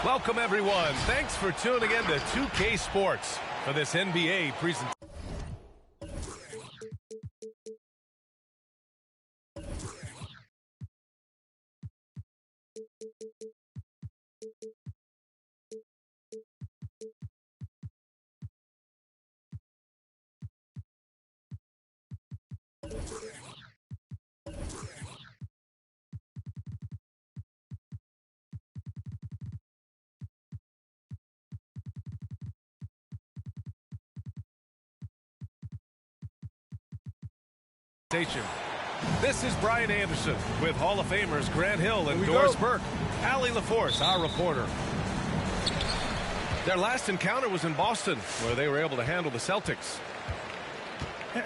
Welcome, everyone. Thanks for tuning in to 2K Sports for this NBA presentation. This is Brian Anderson with Hall of Famers Grant Hill and Doris Burke. Allie LaForce, our reporter. Their last encounter was in Boston, where they were able to handle the Celtics.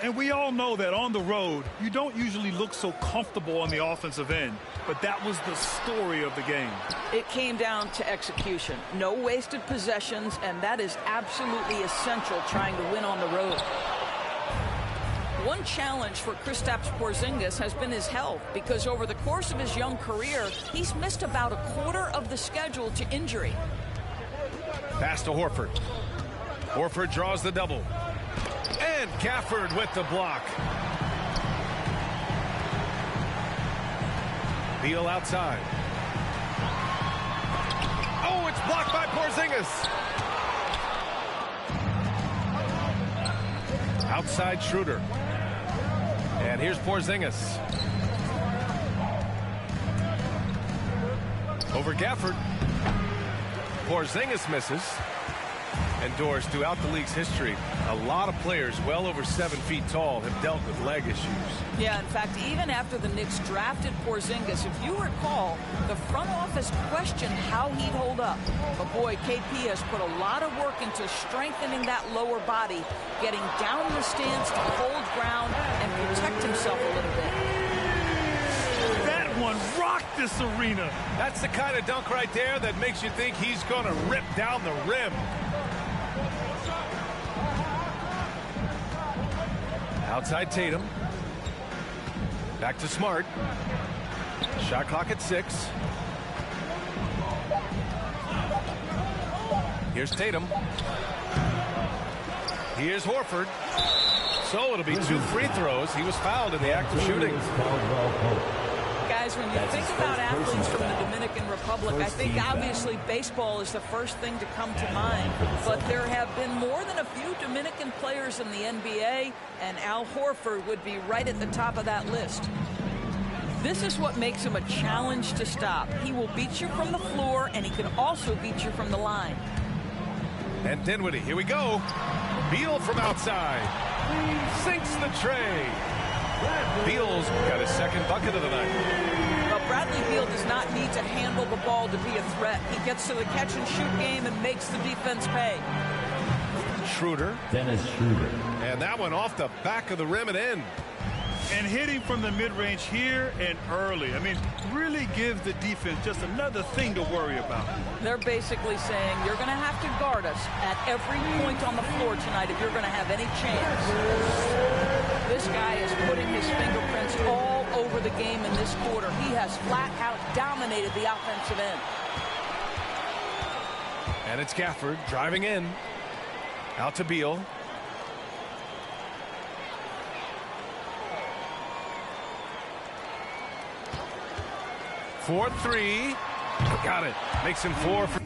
And we all know that on the road, you don't usually look so comfortable on the offensive end. But that was the story of the game. It came down to execution. No wasted possessions, and that is absolutely essential trying to win on the road. One challenge for Kristaps Porzingis has been his health, because over the course of his young career, he's missed about a quarter of the schedule to injury. Pass to Horford. Horford draws the double. And Gafford with the block. Beal outside. Oh, it's blocked by Porzingis. Outside Schroeder. And here's Porzingis. Over Gafford. Porzingis misses. And Doris, throughout the league's history, a lot of players well over 7 feet tall have dealt with leg issues. Yeah, in fact, even after the Knicks drafted Porzingis, if you recall, the front office questioned how he'd hold up. But boy, KP has put a lot of work into strengthening that lower body, getting down in the stance to hold ground and protect himself a little bit. That one rocked this arena. That's the kind of dunk right there that makes you think he's going to rip down the rim. Outside Tatum. Back to Smart. Shot clock at 6. Here's Tatum. Here's Horford. So it'll be 2 free throws. He was fouled in the act of shooting. Guys, when you think about athletes from the Dominican Republic, I think obviously baseball is the first thing to come to mind. But there have been more than a few Dominican players in the NBA, and Al Horford would be right at the top of that list. This is what makes him a challenge to stop. He will beat you from the floor, and he can also beat you from the line. And Dinwiddie, here we go. Beal from outside. Sinks the tray. Beal's got his second bucket of the night. Well, Bradley Beal does not need to handle the ball to be a threat. He gets to the catch-and-shoot game and makes the defense pay. Schroeder. Dennis Schroeder. And that one off the back of the rim and in. And hitting from the mid-range here and early. I mean, really gives the defense just another thing to worry about. They're basically saying you're going to have to guard us at every point on the floor tonight if you're going to have any chance. This guy is putting his fingerprints all over the game in this quarter. He has flat out dominated the offensive end. And it's Gafford driving in. Out to Beal. For 3. Got it. Makes him 4 for...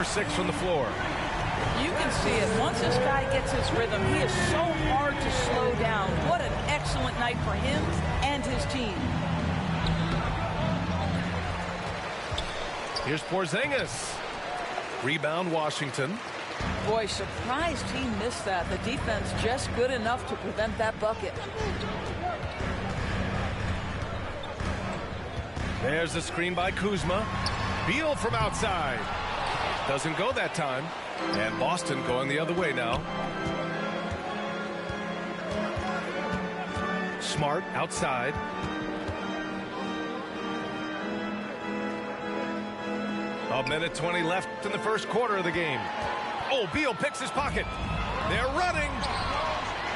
Six from the floor. You can see it. Once this guy gets his rhythm, he is so hard to slow down. What an excellent night for him and his team. Here's Porzingis. Rebound, Washington. Boy, surprised he missed that. The defense just good enough to prevent that bucket. There's the screen by Kuzma. Beal from outside. Doesn't go that time. And Boston going the other way now. Smart outside. A minute 20 left in the first quarter of the game. Oh, Beal picks his pocket. They're running.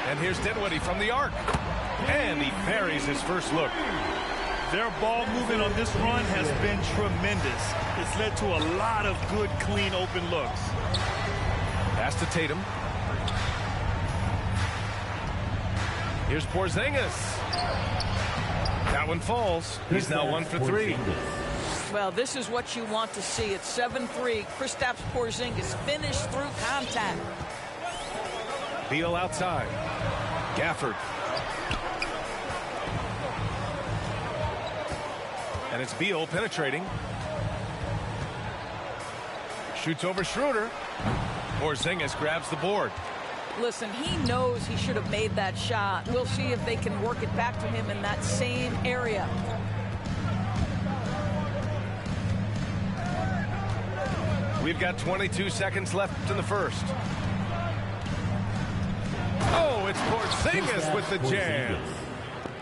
And here's Dinwiddie from the arc. And he buries his first look. Their ball movement on this run has been tremendous. It's led to a lot of good, clean, open looks. Pass to Tatum. Here's Porzingis. That one falls. He's now 1 for 3. Well, this is what you want to see. It's 7-3. Kristaps Porzingis finished through contact. Beal outside. Gafford. And it's Beal penetrating. Shoots over Schroeder. Porzingis grabs the board. Listen, he knows he should have made that shot. We'll see if they can work it back to him in that same area. We've got 22 seconds left in the first. Oh, it's Porzingis with the jam.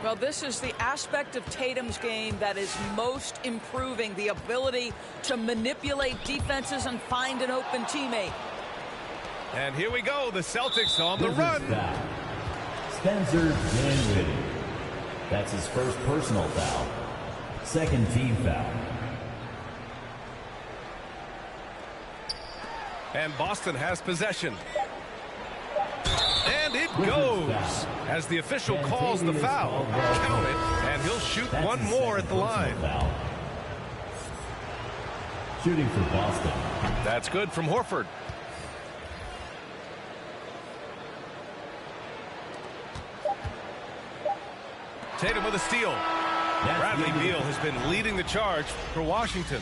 Well, this is the aspect of Tatum's game that is most improving, the ability to manipulate defenses and find an open teammate. And here we go, the Celtics on the run. Spencer Dinwiddie. That's his first personal foul. Second team foul. And Boston has possession. And it goes as the official calls the foul. Count it, and he'll shoot one more at the line. Shooting for Boston. That's good from Horford. Tatum with a steal. Bradley Beal has been leading the charge for Washington.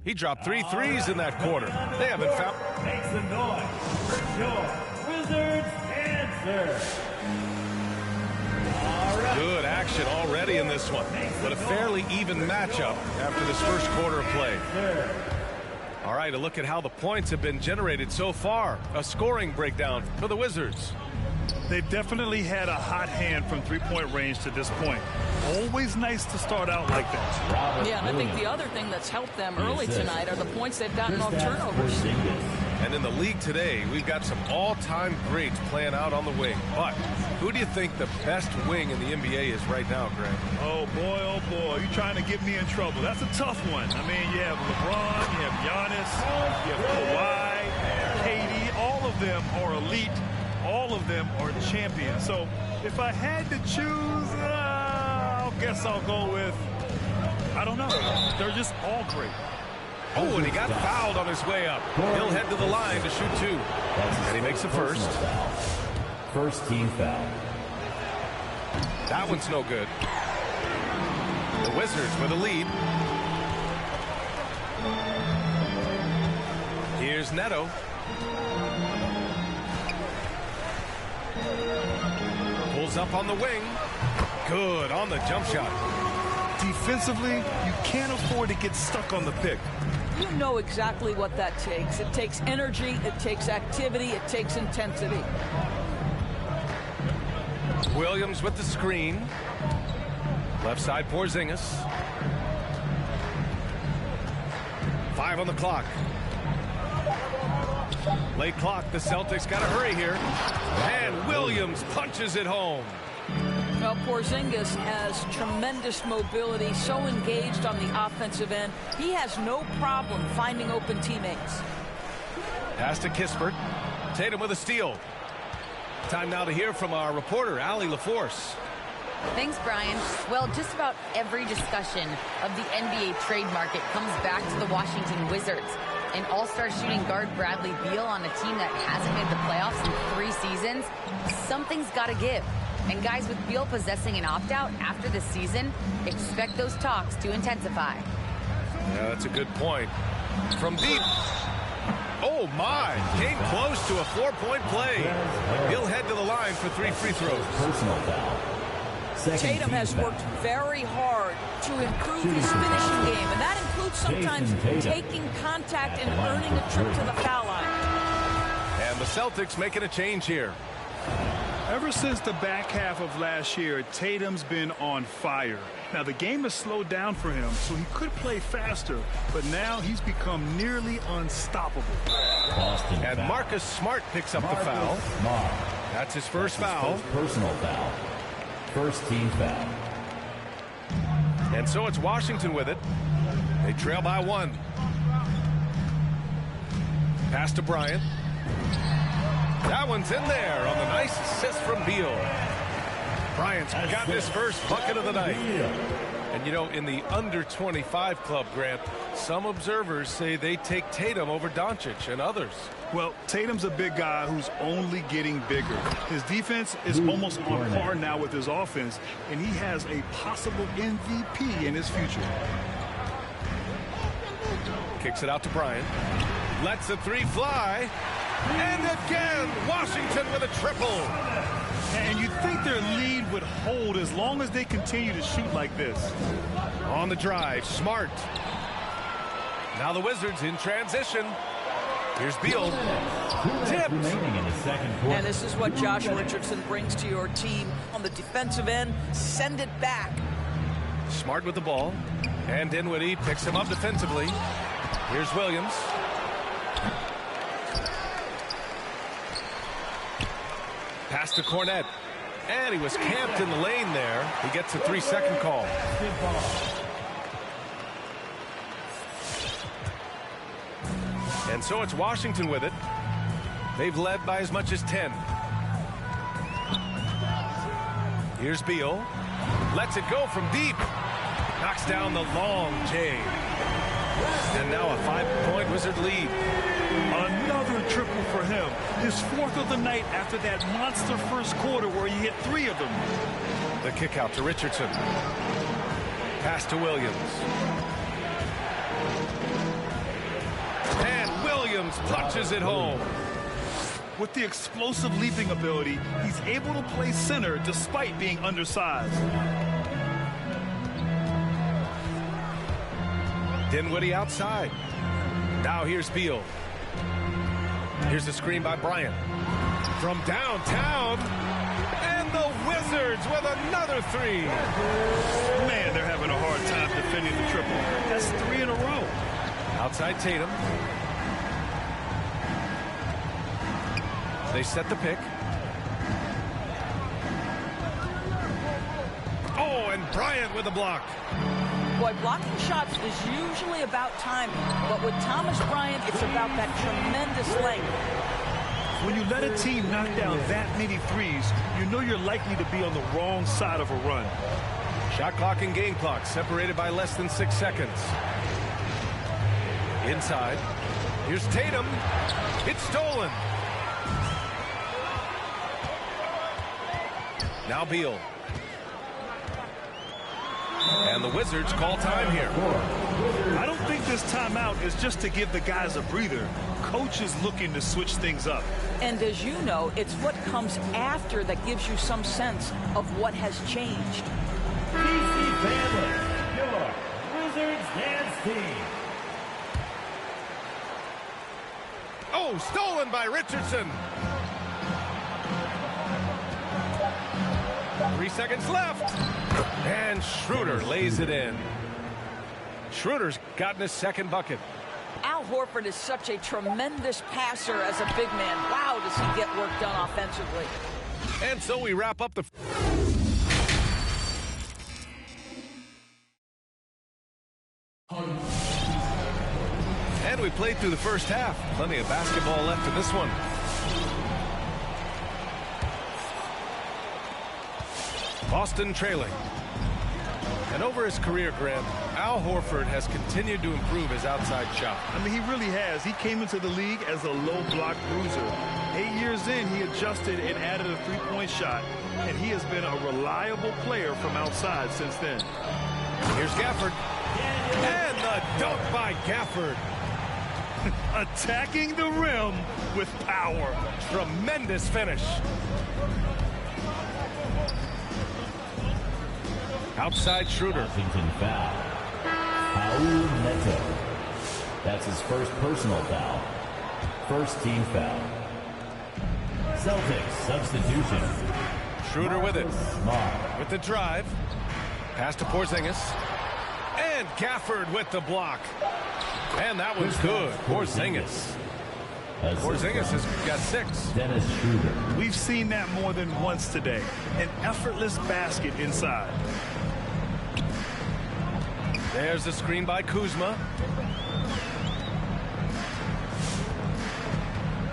He dropped 3 threes in that quarter. They haven't found. Make some noise for your Wizards answer. Good action already in this one, but a fairly even matchup after this first quarter of play. All right, a look at how the points have been generated so far. A scoring breakdown for the Wizards. They've definitely had a hot hand from three-point range to this point. Always nice to start out like that. Yeah, and I think the other thing that's helped them early tonight are the points they've gotten off turnovers. And in the league today, we've got some all-time greats playing out on the wing. But who do you think the best wing in the NBA is right now, Greg? Oh, boy, you're trying to get me in trouble. That's a tough one. I mean, you have LeBron, you have Giannis, you have Kawhi, KD. All of them are elite. All of them are champions. So if I had to choose, I guess I'll go with, I don't know. They're just all great. Oh, and he got fouled on his way up. He'll head to the line to shoot 2. And he makes the first. First team foul. That one's no good. The Wizards with a lead. Here's Neto. Pulls up on the wing. Good on the jump shot. Defensively, you can't afford to get stuck on the pick. You know exactly what that takes. It takes energy, it takes activity, it takes intensity. Williams with the screen. Left side Porzingis. 5 on the clock. Late clock, the Celtics got to hurry here. And Williams punches it home. Well, Porzingis has tremendous mobility, so engaged on the offensive end. He has no problem finding open teammates. Pass to Kispert. Tatum with a steal. Time now to hear from our reporter, Allie LaForce. Thanks, Brian. Well, just about every discussion of the NBA trade market comes back to the Washington Wizards. An all-star shooting guard Bradley Beal on a team that hasn't made the playoffs in 3 seasons. Something's got to give. And guys, with Beal possessing an opt-out after this season, expect those talks to intensify. Yeah, that's a good point. From deep. Oh, my. Came close to a 4-point play. He'll head to the line for 3 free throws. Personal foul. Tatum has worked very hard to improve his finishing game, and that includes sometimes taking contact and earning a trip to the foul line. And the Celtics making a change here. Ever since the back half of last year, Tatum's been on fire. Now, the game has slowed down for him, so he could play faster, but now he's become nearly unstoppable. Boston And foul. Marcus Smart picks up the foul. Smart. That's his first That's his foul. first personal foul. First team foul. And so it's Washington with it. They trail by 1. Pass to Bryant. That one's in there on the nice assist from Beal. Bryant's got his first bucket of the night. And you know, in the under 25 club, Grant, some observers say they take Tatum over Doncic and others. Well, Tatum's a big guy who's only getting bigger. His defense is almost on par now with his offense, and he has a possible MVP in his future. Kicks it out to Bryant. Lets the 3 fly. And again, Washington with a triple. And you'd think their lead would hold as long as they continue to shoot like this. On the drive, Smart. Now the Wizards in transition. Here's Beal. Tipped. Remaining in the second quarter. And this is what Josh Richardson brings to your team. On the defensive end, send it back. Smart with the ball. And Dinwiddie picks him up defensively. Here's Williams. Pass to Cornette. And he was camped in the lane there. He gets a 3-second call. And so it's Washington with it. They've led by as much as 10. Here's Beal. Lets it go from deep. Knocks down the long J. And now a 5-point Wizard lead. Another triple for him. His 4th of the night after that monster first quarter where he hit 3 of them. The kick out to Richardson. Pass to Williams. And Williams punches it home. With the explosive leaping ability, he's able to play center despite being undersized. Dinwiddie outside. Now here's Beal. Here's the screen by Bryant. From downtown. And the Wizards with another 3. Man, they're having a hard time defending the triple. That's 3 in a row. Outside Tatum. They set the pick. Oh, and Bryant with a block. Boy, blocking shots is usually about timing, but with Thomas Bryant, it's about that tremendous length. When you let a team knock down that many threes, you know you're likely to be on the wrong side of a run. Shot clock and game clock separated by less than 6 seconds. Inside. Here's Tatum. It's stolen. Now Beal. And the Wizards call time here. I don't think this timeout is just to give the guys a breather. Coach is looking to switch things up. And as you know, it's what comes after that gives you some sense of what has changed. PC Family, your Wizards dance team. Oh, stolen by Richardson. 3 seconds left. And Schroeder lays it in. Schroeder's gotten his second bucket. Al Horford is such a tremendous passer as a big man. Wow, does he get work done offensively. And so we wrap up the... And we played through the first half. Plenty of basketball left in this one. Boston trailing. And over his career, Grant, Al Horford has continued to improve his outside shot. I mean, he really has. He came into the league as a low block bruiser. 8 years in, he adjusted and added a three-point shot, and he has been a reliable player from outside since then. Here's Gafford. And the dunk by Gafford. Attacking the rim with power. Tremendous finish. Outside Schroeder. Washington foul. Raul Neto. That's his first personal foul. First team foul. Celtics substitution. Schroeder with it. Smart. With the drive. Pass to Porzingis. And Gafford with the block. And that one's good. Porzingis. Porzingis has got 6. Dennis Schroeder. We've seen that more than once today. An effortless basket inside. There's the screen by Kuzma.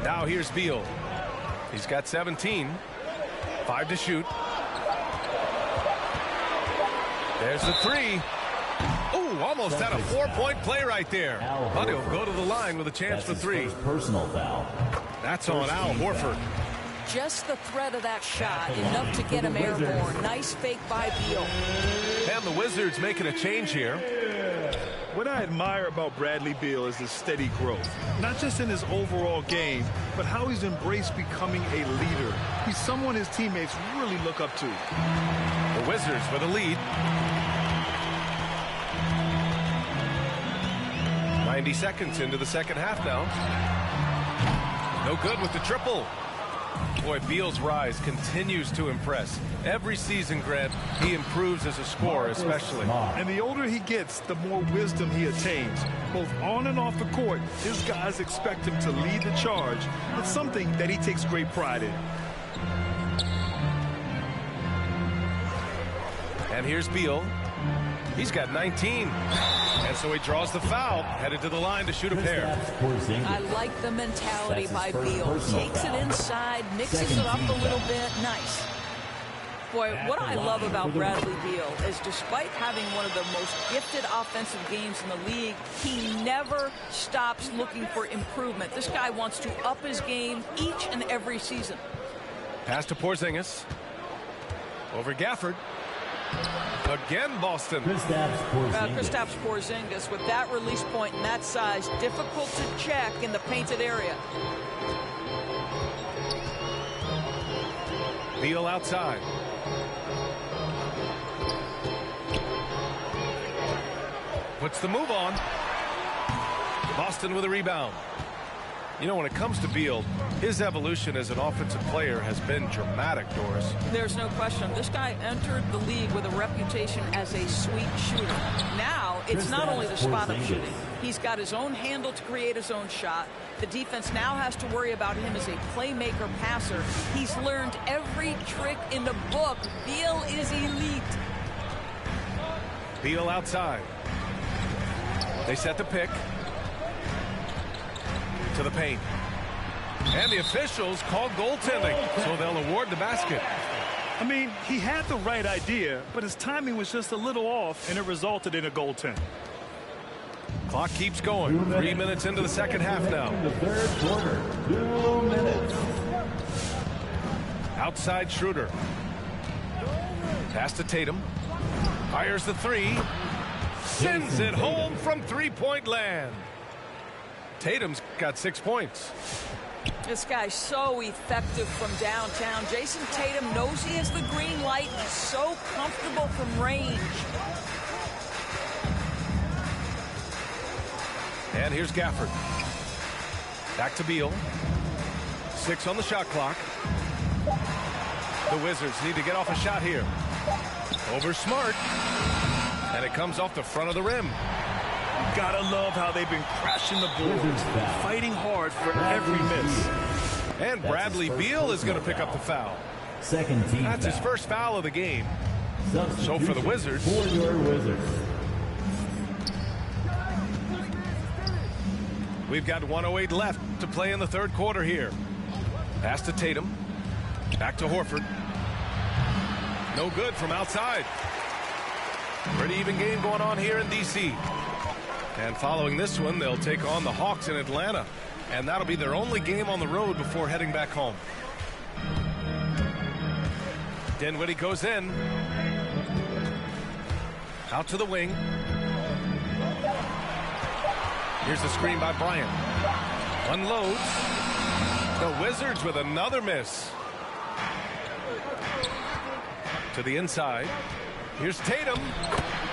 Now here's Beal. He's got 17. 5 to shoot. There's the 3. Ooh, almost had a 4-point play right there. But he'll go to the line with a chance for 3. Personal foul. That's on Al Horford. Just the threat of that shot, enough to get him airborne. Nice fake by Beal. And the Wizards making a change here. What I admire about Bradley Beal is his steady growth. Not just in his overall game, but how he's embraced becoming a leader. He's someone his teammates really look up to. The Wizards with a lead. 90 seconds into the second half now. No good with the triple. Boy, Beal's rise continues to impress. Every season, Grant, he improves as a scorer especially. And the older he gets, the more wisdom he attains. Both on and off the court, his guys expect him to lead the charge. It's something that he takes great pride in. And here's Beal. He's got 19. And so he draws the foul, headed to the line to shoot a pair. I like the mentality by Beal. Takes it inside, mixes it up a little bit. Nice. Boy, what I love about Bradley Beal is despite having one of the most gifted offensive games in the league, he never stops looking for improvement. This guy wants to up his game each and every season. Pass to Porzingis. Over Gafford. Again, Boston. Kristaps Porzingis with that release point and that size, difficult to check in the painted area. Beal outside. Puts the move on. Boston with a rebound. You know, when it comes to Beal, his evolution as an offensive player has been dramatic, Doris. There's no question. This guy entered the league with a reputation as a sweet shooter. Now, it's not only the spot-up shooting. He's got his own handle to create his own shot. The defense now has to worry about him as a playmaker passer. He's learned every trick in the book. Beal is elite. Beal outside. They set the pick. To the paint. And the officials call goaltending, so they'll award the basket. I mean, he had the right idea, but his timing was just a little off, and it resulted in a goaltend. Clock keeps going. 3 minutes into the second half now. The third quarter. 2 minutes. Outside Schroeder. Pass to Tatum. Fires the 3. Sends it home from three-point land. Tatum's got 6 points. This guy's so effective from downtown. Jason Tatum knows he has the green light. He's so comfortable from range. And here's Gafford. Back to Beal. 6 on the shot clock. The Wizards need to get off a shot here. Over Smart. And it comes off the front of the rim. Gotta love how they've been crashing the boards, fighting hard for every miss. And Bradley Beal is going to pick up the foul. Second team. That's his first foul of the game. So for the Wizards. For your Wizards. We've got 1:08 left to play in the third quarter here. Pass to Tatum. Back to Horford. No good from outside. Pretty even game going on here in D.C. And following this one, they'll take on the Hawks in Atlanta. And that'll be their only game on the road before heading back home. Dinwiddie goes in. Out to the wing. Here's the screen by Bryant. Unloads. The Wizards with another miss. To the inside. Here's Tatum.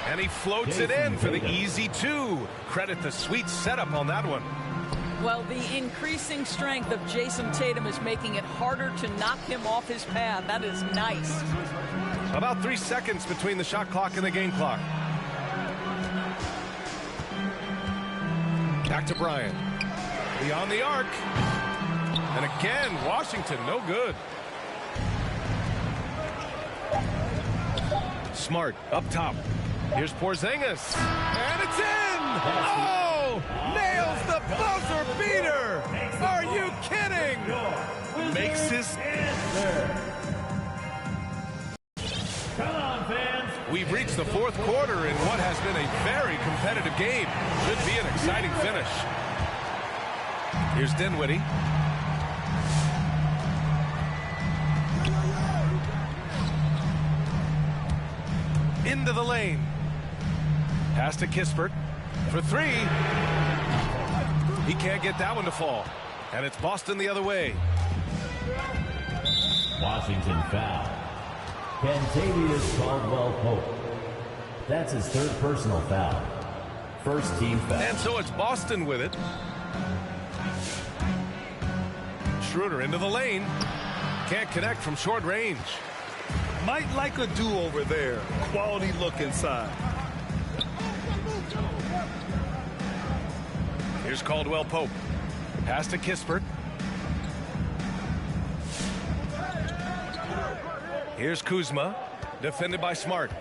And he floats it in for the easy 2. Credit the sweet setup on that one. Well, the increasing strength of Jason Tatum is making it harder to knock him off his path. That is nice. About 3 seconds between the shot clock and the game clock. Back to Bryant. Beyond the arc. And again, Washington, no good. Smart up top. Here's Porzingis. And it's in! Oh! Nails the buzzer beater! Are you kidding? Makes this. Come on, fans. We've reached the fourth quarter in what has been a very competitive game. Should be an exciting finish. Here's Dinwiddie. Into the lane. Pass to Kispert for three. He can't get that one to fall. And it's Boston the other way. Washington foul. Kentavious Caldwell-Pope. That's his third personal foul. First team foul. And so it's Boston with it. Schroeder into the lane. Can't connect from short range. Might like a do-over there. Quality look inside. Here's Caldwell-Pope. Pass to Kispert. Here's Kuzma. Defended by Smart.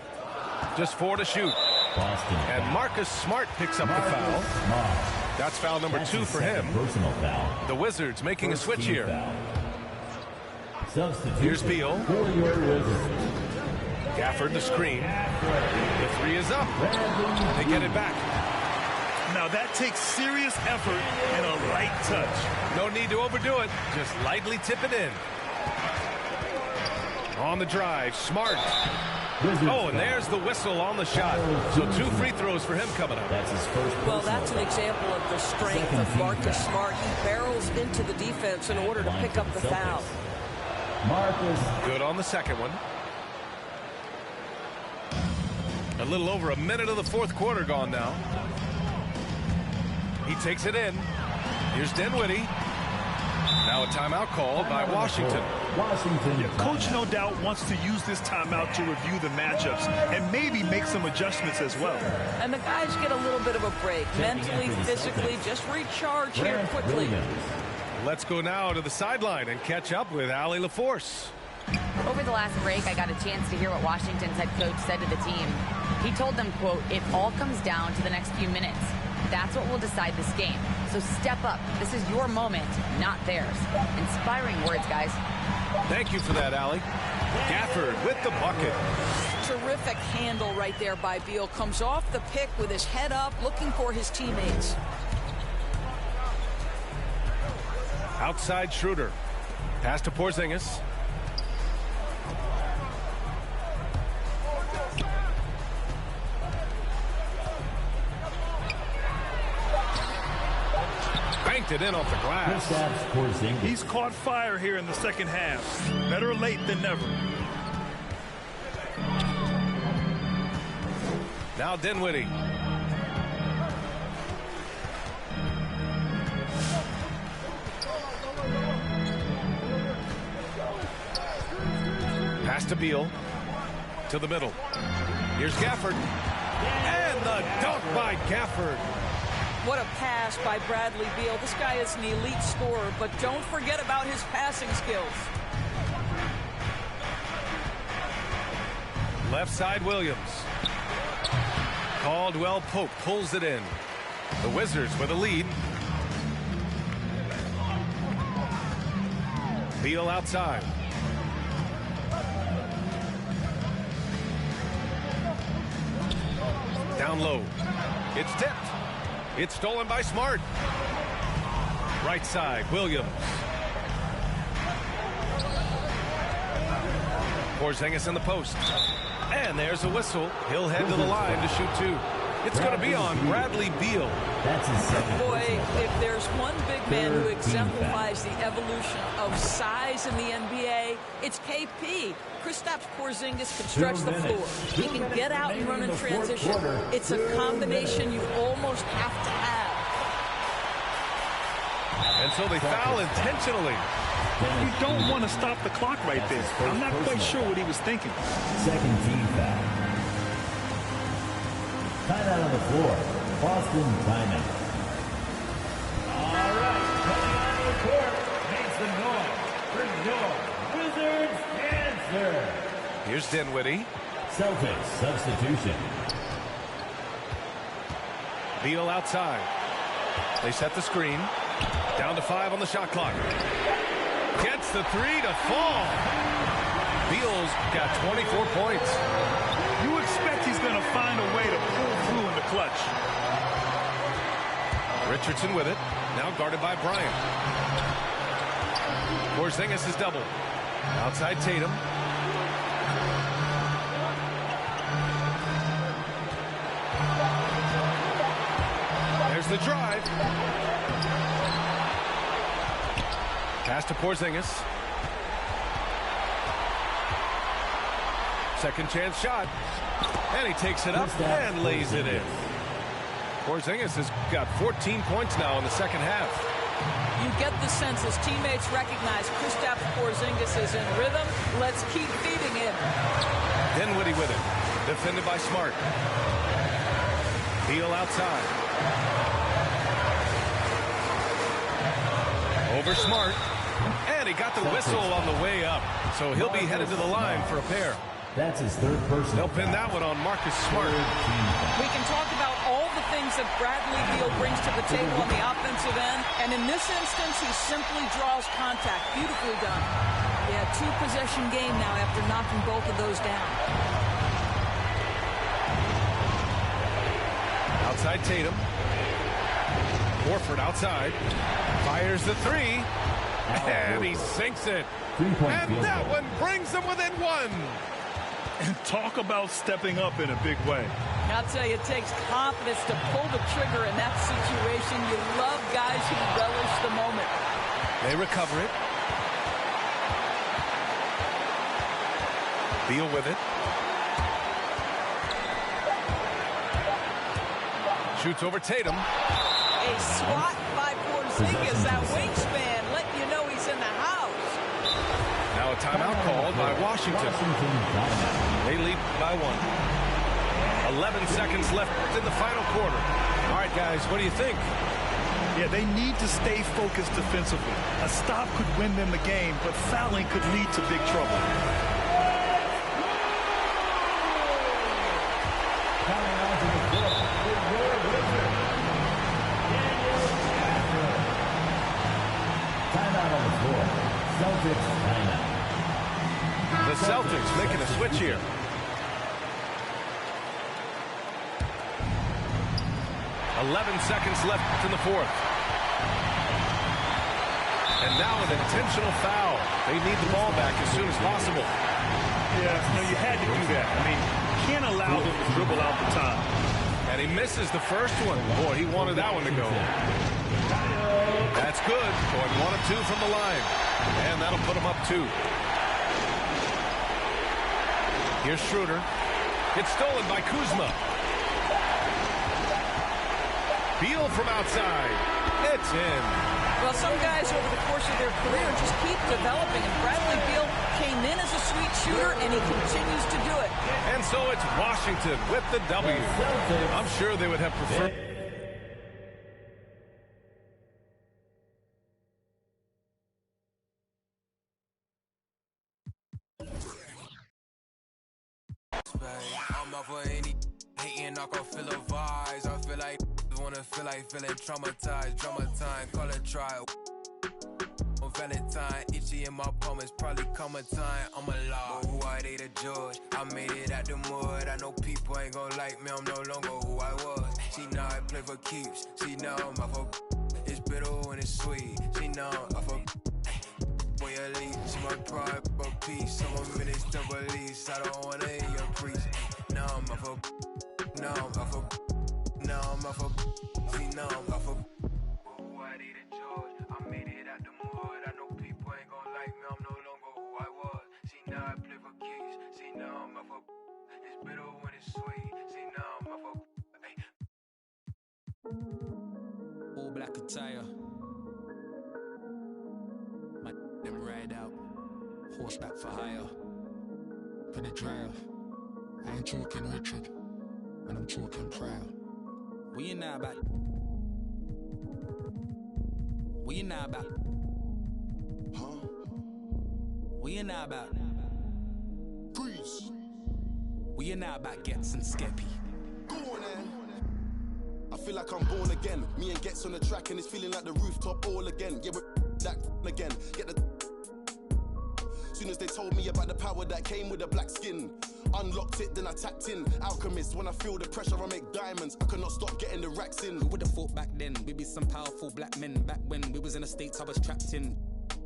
Just 4 to shoot. Boston. And Marcus Smart picks up the foul. Smart. That's foul number That's 2 his for second him. personal foul. The Wizards making a First switch team here. foul. Substitution Here's Beal. for your Wizards. Gafford the screen. The 3 is up. They get it back. Now that takes serious effort and a light touch. No need to overdo it. Just lightly tip it in. On the drive, Smart. Wizards Oh, and there's the whistle on the shot. So 2 free throws for him coming up. That's his first Well, personal that's an foul. example of the strength Second of team Marcus foul. Smart. He barrels into the defense in order to pick up the foul. Marcus. Good on the second one. A little over a minute of the fourth quarter gone now. He takes it in. Here's Dinwiddie. Now a timeout called by Washington. Washington. Coach no doubt wants to use this timeout to review the matchups and maybe make some adjustments as well. And the guys get a little bit of a break. Mentally, physically, just recharge here quickly. Let's go now to the sideline and catch up with Allie LaForce. Over the last break, I got a chance to hear what Washington's head coach said to the team. He told them, quote, "It all comes down to the next few minutes. That's what will decide this game. So step up. This is your moment, not theirs." Inspiring words, guys. Thank you for that, Allie. Gafford with the bucket. Terrific handle right there by Beal. Comes off the pick with his head up, looking for his teammates. Outside Schroeder. Pass to Porzingis. Banked it in off the glass. Kristaps Porzingis. He's caught fire here in the second half. Better late than never. Now Dinwiddie. Pass to Beal. To the middle. Here's Gafford. And the dunk by Gafford. What a pass by Bradley Beal. This guy is an elite scorer, but don't forget about his passing skills. Left side Williams. Caldwell-Pope pulls it in. The Wizards with a lead. Beal outside. Down low. It's tipped. It's stolen by Smart. Right side, Williams. Porzingis in the post. And there's a whistle. He'll head to the line to shoot 2. It's going to be on Bradley Beal. That's his second. Boy, if there's one big man who exemplifies the evolution of size in the NBA, it's KP. Kristaps Porzingis can stretch the floor. He can get out and run in transition. It's a combination you almost have to have. And so they foul intentionally. You don't want to stop the clock right there. I'm not quite sure what he was thinking. Second team foul. Timeout on the floor. Boston timeout. All right, coming onto the court, makes the noise for your Wizards answer. Here's Dinwiddie. Celtics substitution. Beal outside. They set the screen. Down to 5 on the shot clock. Gets the 3 to fall. Beal's got 24 points. You expect he's going to find a way to pull through in the clutch. Richardson with it. Now guarded by Bryant. Porzingis is double. Outside Tatum. There's the drive. Pass to Porzingis. Second chance shot. And he takes it up and lays it in. Porzingis has got 14 points now in the second half. You get the sense his teammates recognize Kristaps Porzingis is in rhythm. Let's keep feeding him. Dinwiddie with it. Defended by Smart. Beal outside. Over Smart. And he got the whistle on the way up. So he'll be headed to the line for a pair. That's his third personal. They'll pin that one on Marcus Smart. We can talk about all the things that Bradley Beal brings to the table on the offensive end. And in this instance, he simply draws contact. Beautifully done. Yeah, 2-possession game now after knocking both of those down. Outside Tatum. Horford outside. Fires the 3. And he sinks it. And that one brings them within 1. And talk about stepping up in a big way. I'll tell you, it takes confidence to pull the trigger in that situation. You love guys who relish the moment. They recover it. Beal with it. Shoots over Tatum. A swat by Porzingis, that wingspan, letting you know he's in the house. Now a timeout called by Washington. They lead by 1. 11 seconds left in the final quarter. All right, guys, what do you think? Yeah, they need to stay focused defensively. A stop could win them the game, but fouling could lead to big trouble. Coming onto the court for your Wizards, Timeout on the floor. Celtics timeout. The Celtics making a switch here. .11 seconds left in the fourth. And now an intentional foul. They need the ball back as soon as possible. Yeah, no, you had to do that. I mean, you can't allow them to dribble out the time. And he misses the first one. Boy, he wanted that one to go. That's good. Going 1 of 2 from the line. And that'll put him up 2. Here's Schroeder. It's stolen by Kuzma. Beal from outside. It's in. Well, some guys over the course of their career just keep developing, and Bradley Beal came in as a sweet shooter, and he continues to do it. And so it's Washington with the W. I'm sure they would have preferred. I'm up for any hating, I can feel the vibes. I feel like wanna feel like feeling traumatized. Drama time, call it trial. On Valentine, itchy in my palm, it's probably come a time I'm alive. But who are they to judge? I made it out the mud. I know people ain't gon' like me, I'm no longer who I was. She know I play for keeps. She know I'm off of it's bitter when it's sweet. She know I'm off of boy elite. She my pride, but peace. Some of minutes to release. I don't wanna hear your preach. Now I'm off of now I'm off of now I'm off of see now I'm off of who I need to judge. I made it out the mud. I know people ain't gon' like me, I'm no longer who I was. See now I play for keys. See now I'm off of it's bitter when it's sweet. See now I'm off of all black attire. My them right. Force back for higher. Put it dry. I ain't talking Richard, and I'm talking Pryor. What you know about? What you know about? Huh? What you know about? Grease. What you know about Gets and Skeppy? Go on then. I feel like I'm born again. Me and Gets on the track and it's feeling like the rooftop all again. Yeah, we're that again. Get the. Soon as they told me about the power that came with the black skin, unlocked it, then I tapped in. Alchemist, when I feel the pressure, I make diamonds. I cannot stop getting the racks in. Who would have thought back then we'd be some powerful black men? Back when we was in the States, I was trapped in.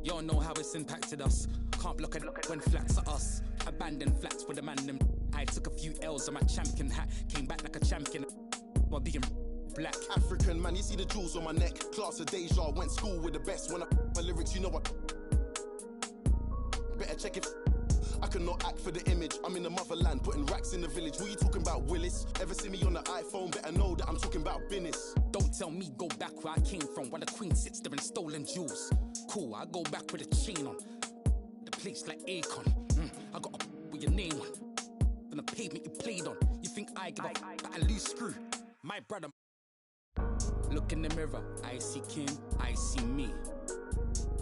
Y'all know how it's impacted us. Can't block it when flats are us. Abandoned flats with a man them. I took a few L's on my champion hat. Came back like a champion while being black. African man, you see the jewels on my neck. Class of deja, went school with the best. When I my lyrics, you know what? Better check if I cannot act for the image. I'm in the motherland, putting racks in the village. Who you talking about, Willis? Ever see me on the iPhone? Better know that I'm talking about business. Don't tell me go back where I came from, while the queen sits there in stolen jewels. Cool, I go back with a chain on. The place like Akon. I got a with your name on. On the pavement you played on. You think I give a but I lose screw. My brother. Look in the mirror, I see King, I see me.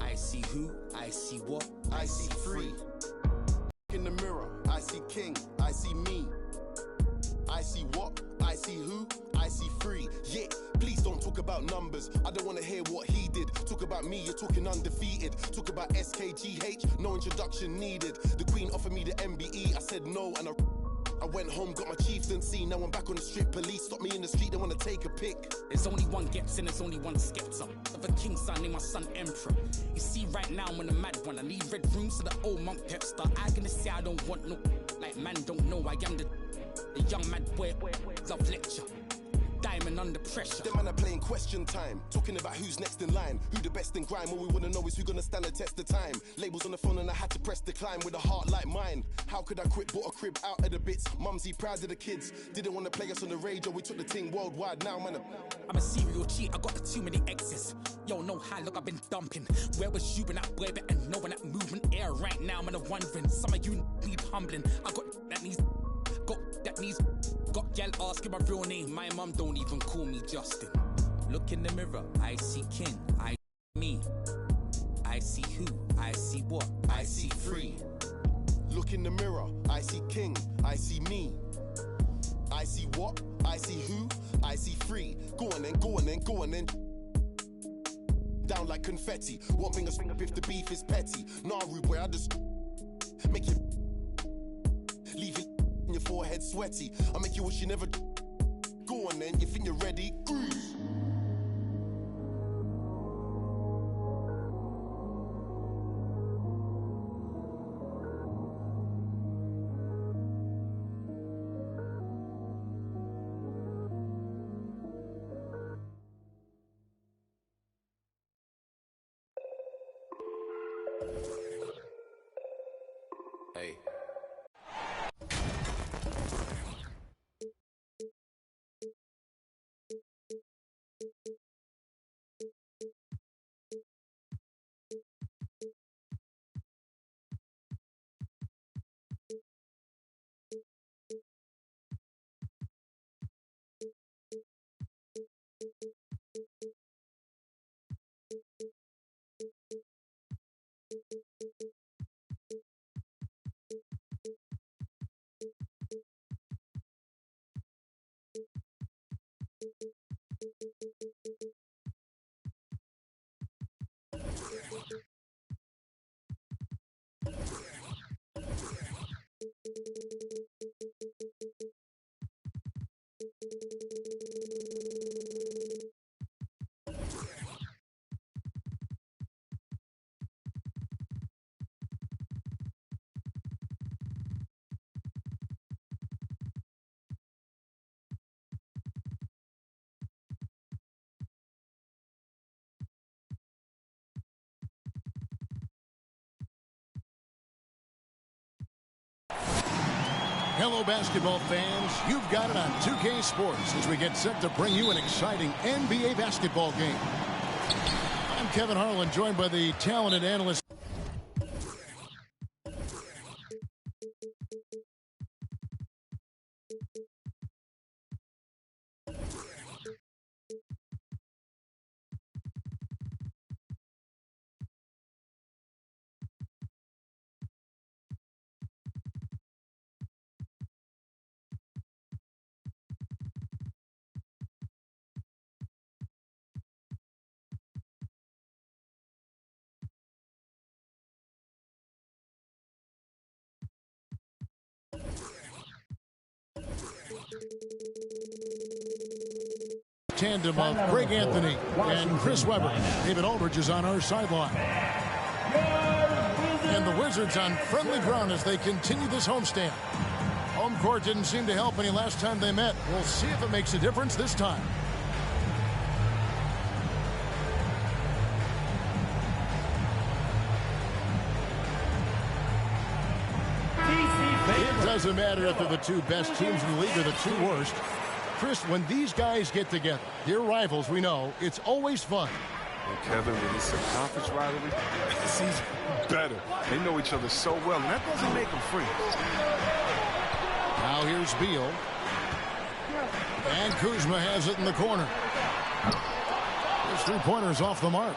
I see who, I see what, I see free. In the mirror, I see King, I see me. I see what, I see who, I see free. Yeah, please don't talk about numbers. I don't want to hear what he did. Talk about me, you're talking undefeated. Talk about SKGH, no introduction needed. The Queen offered me the MBE, I said no, and I went home, got my chieftaincy. Now I'm back on the strip. Police stop me in the street, they want to take a pic. There's only one Gets and there's only one Skepta. Of a king's son, named my son Emperor. You see right now I'm on a mad one. I need red rooms to the old monk Pepster. I gonna say I don't want no, like man don't know. I am the young mad boy, love lecture. Diamond under pressure. Them man are playing question time, talking about who's next in line, who the best in grime. All we wanna know is who gonna stand the test of time. Labels on the phone and I had to press decline with a heart like mine. How could I quit? Bought a crib out of the bits. Mumsy proud of the kids. Didn't want to play us on the radio. We took the thing worldwide. Now man, I'm a serial cheat. I got too many exes. Yo, know how look I've been dumping. Where was you when that boy better know when that movement air right now? I'm wondering. Some of you need humbling. I got that needs. Got gal asking my real name. My mum don't even call me Justin. Look in the mirror, I see King, I see me. I see who, I see what, I see free. Look in the mirror, I see King, I see me. I see what, I see who, I see free. Go on then, go on then, go on then. Down like confetti. Won't bring us if the beef is petty. Nah, rude boy, I just make you leave it in your forehead sweaty. I make you wish you never. Go on then, you think you're ready? Cruise. Hey. Hello, basketball fans. You've got it on 2K Sports as we get set to bring you an exciting NBA basketball game. I'm Kevin Harlan, joined by the talented analyst. tandem of Greg Anthony and Chris Webber. David Aldridge is on our sideline. And the Wizards on friendly ground as they continue this homestand. Home court didn't seem to help any last time they met. We'll see if it makes a difference this time. It doesn't matter if they're the two best teams in the league or the two worst. Chris, when these guys get together, they're rivals, we know, it's always fun. And Kevin, when it's a conference rivalry, it's even better. They know each other so well, and that doesn't make them free. Now here's Beal. And Kuzma has it in the corner. His three-pointer's off the mark.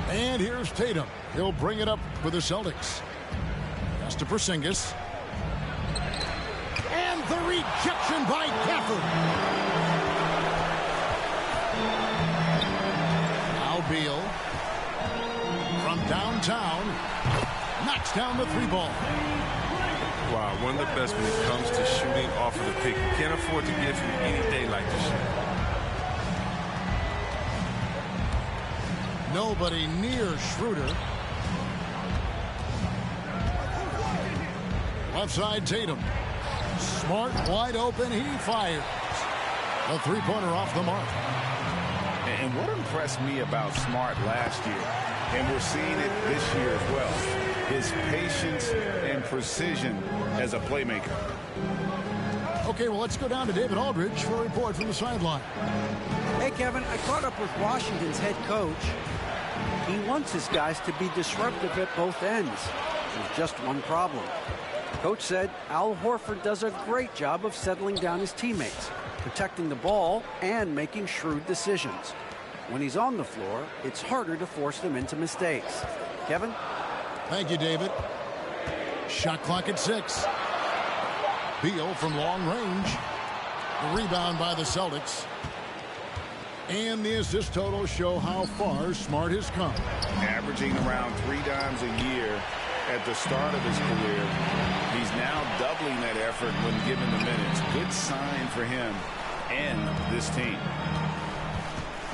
And here's Tatum. He'll bring it up for the Celtics. Pass to Porzingis. And the rejection by Gafford. Now Beal. From downtown. Knocks down the three ball. Wow, one of the best when it comes to shooting off of the pick. You can't afford to give him any daylight to shoot. Nobody near Schroeder. Left side Tatum. Smart, wide open, he fires. A three-pointer off the mark. And what impressed me about Smart last year, and we're seeing it this year as well, his patience and precision as a playmaker. Okay, well, let's go down to David Aldridge for a report from the sideline. Hey, Kevin, I caught up with Washington's head coach. He wants his guys to be disruptive at both ends. There's just one problem. Coach said Al Horford does a great job of settling down his teammates, protecting the ball, and making shrewd decisions. When he's on the floor, it's harder to force them into mistakes. Kevin? Thank you, David. Shot clock at 6. Beal from long range. The rebound by the Celtics. And the assist totals show how far Smart has come. Averaging around 3 dimes a year at the start of his career. He's now doubling that effort when given the minutes. Good sign for him and this team.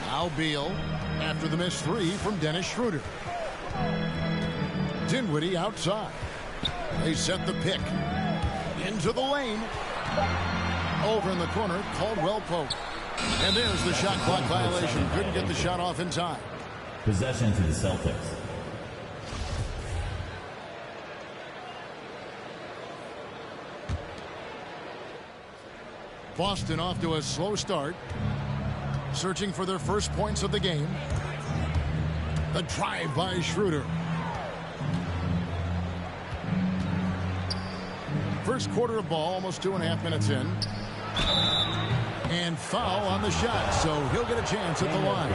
Now Beal after the missed 3 from Dennis Schroeder. Dinwiddie outside. They set the pick. Into the lane. Over in the corner, Caldwell Pope. And there's the shot clock violation. Couldn't get the shot off in time. Possession to the Celtics. Boston off to a slow start. Searching for their first points of the game. The drive by Schroeder. First quarter of ball, almost 2.5 minutes in. And foul on the shot, so he'll get a chance at the line.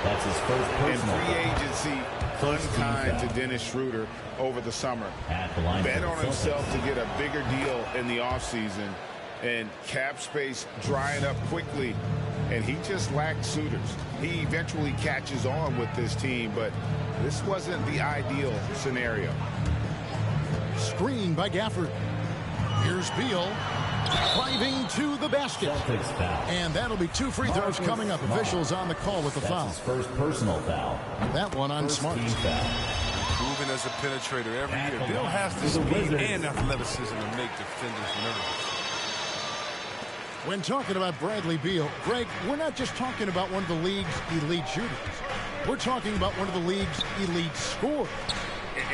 That's his first personal. And free agency unkind to Dennis Schroeder over the summer. Bet on himself to get a bigger deal in the offseason. And cap space drying up quickly. And he just lacked suitors. He eventually catches on with this team, but this wasn't the ideal scenario. Screen by Gafford. Here's Beal. Driving to the basket. And that'll be 2 free throws coming up. Officials on the call with the foul. That's his first personal foul. That one on Smart. Moving as a penetrator every year. Bill has the speed and athleticism to make defenders nervous. When talking about Bradley Beal, Greg, we're not just talking about one of the league's elite shooters. We're talking about one of the league's elite scorers.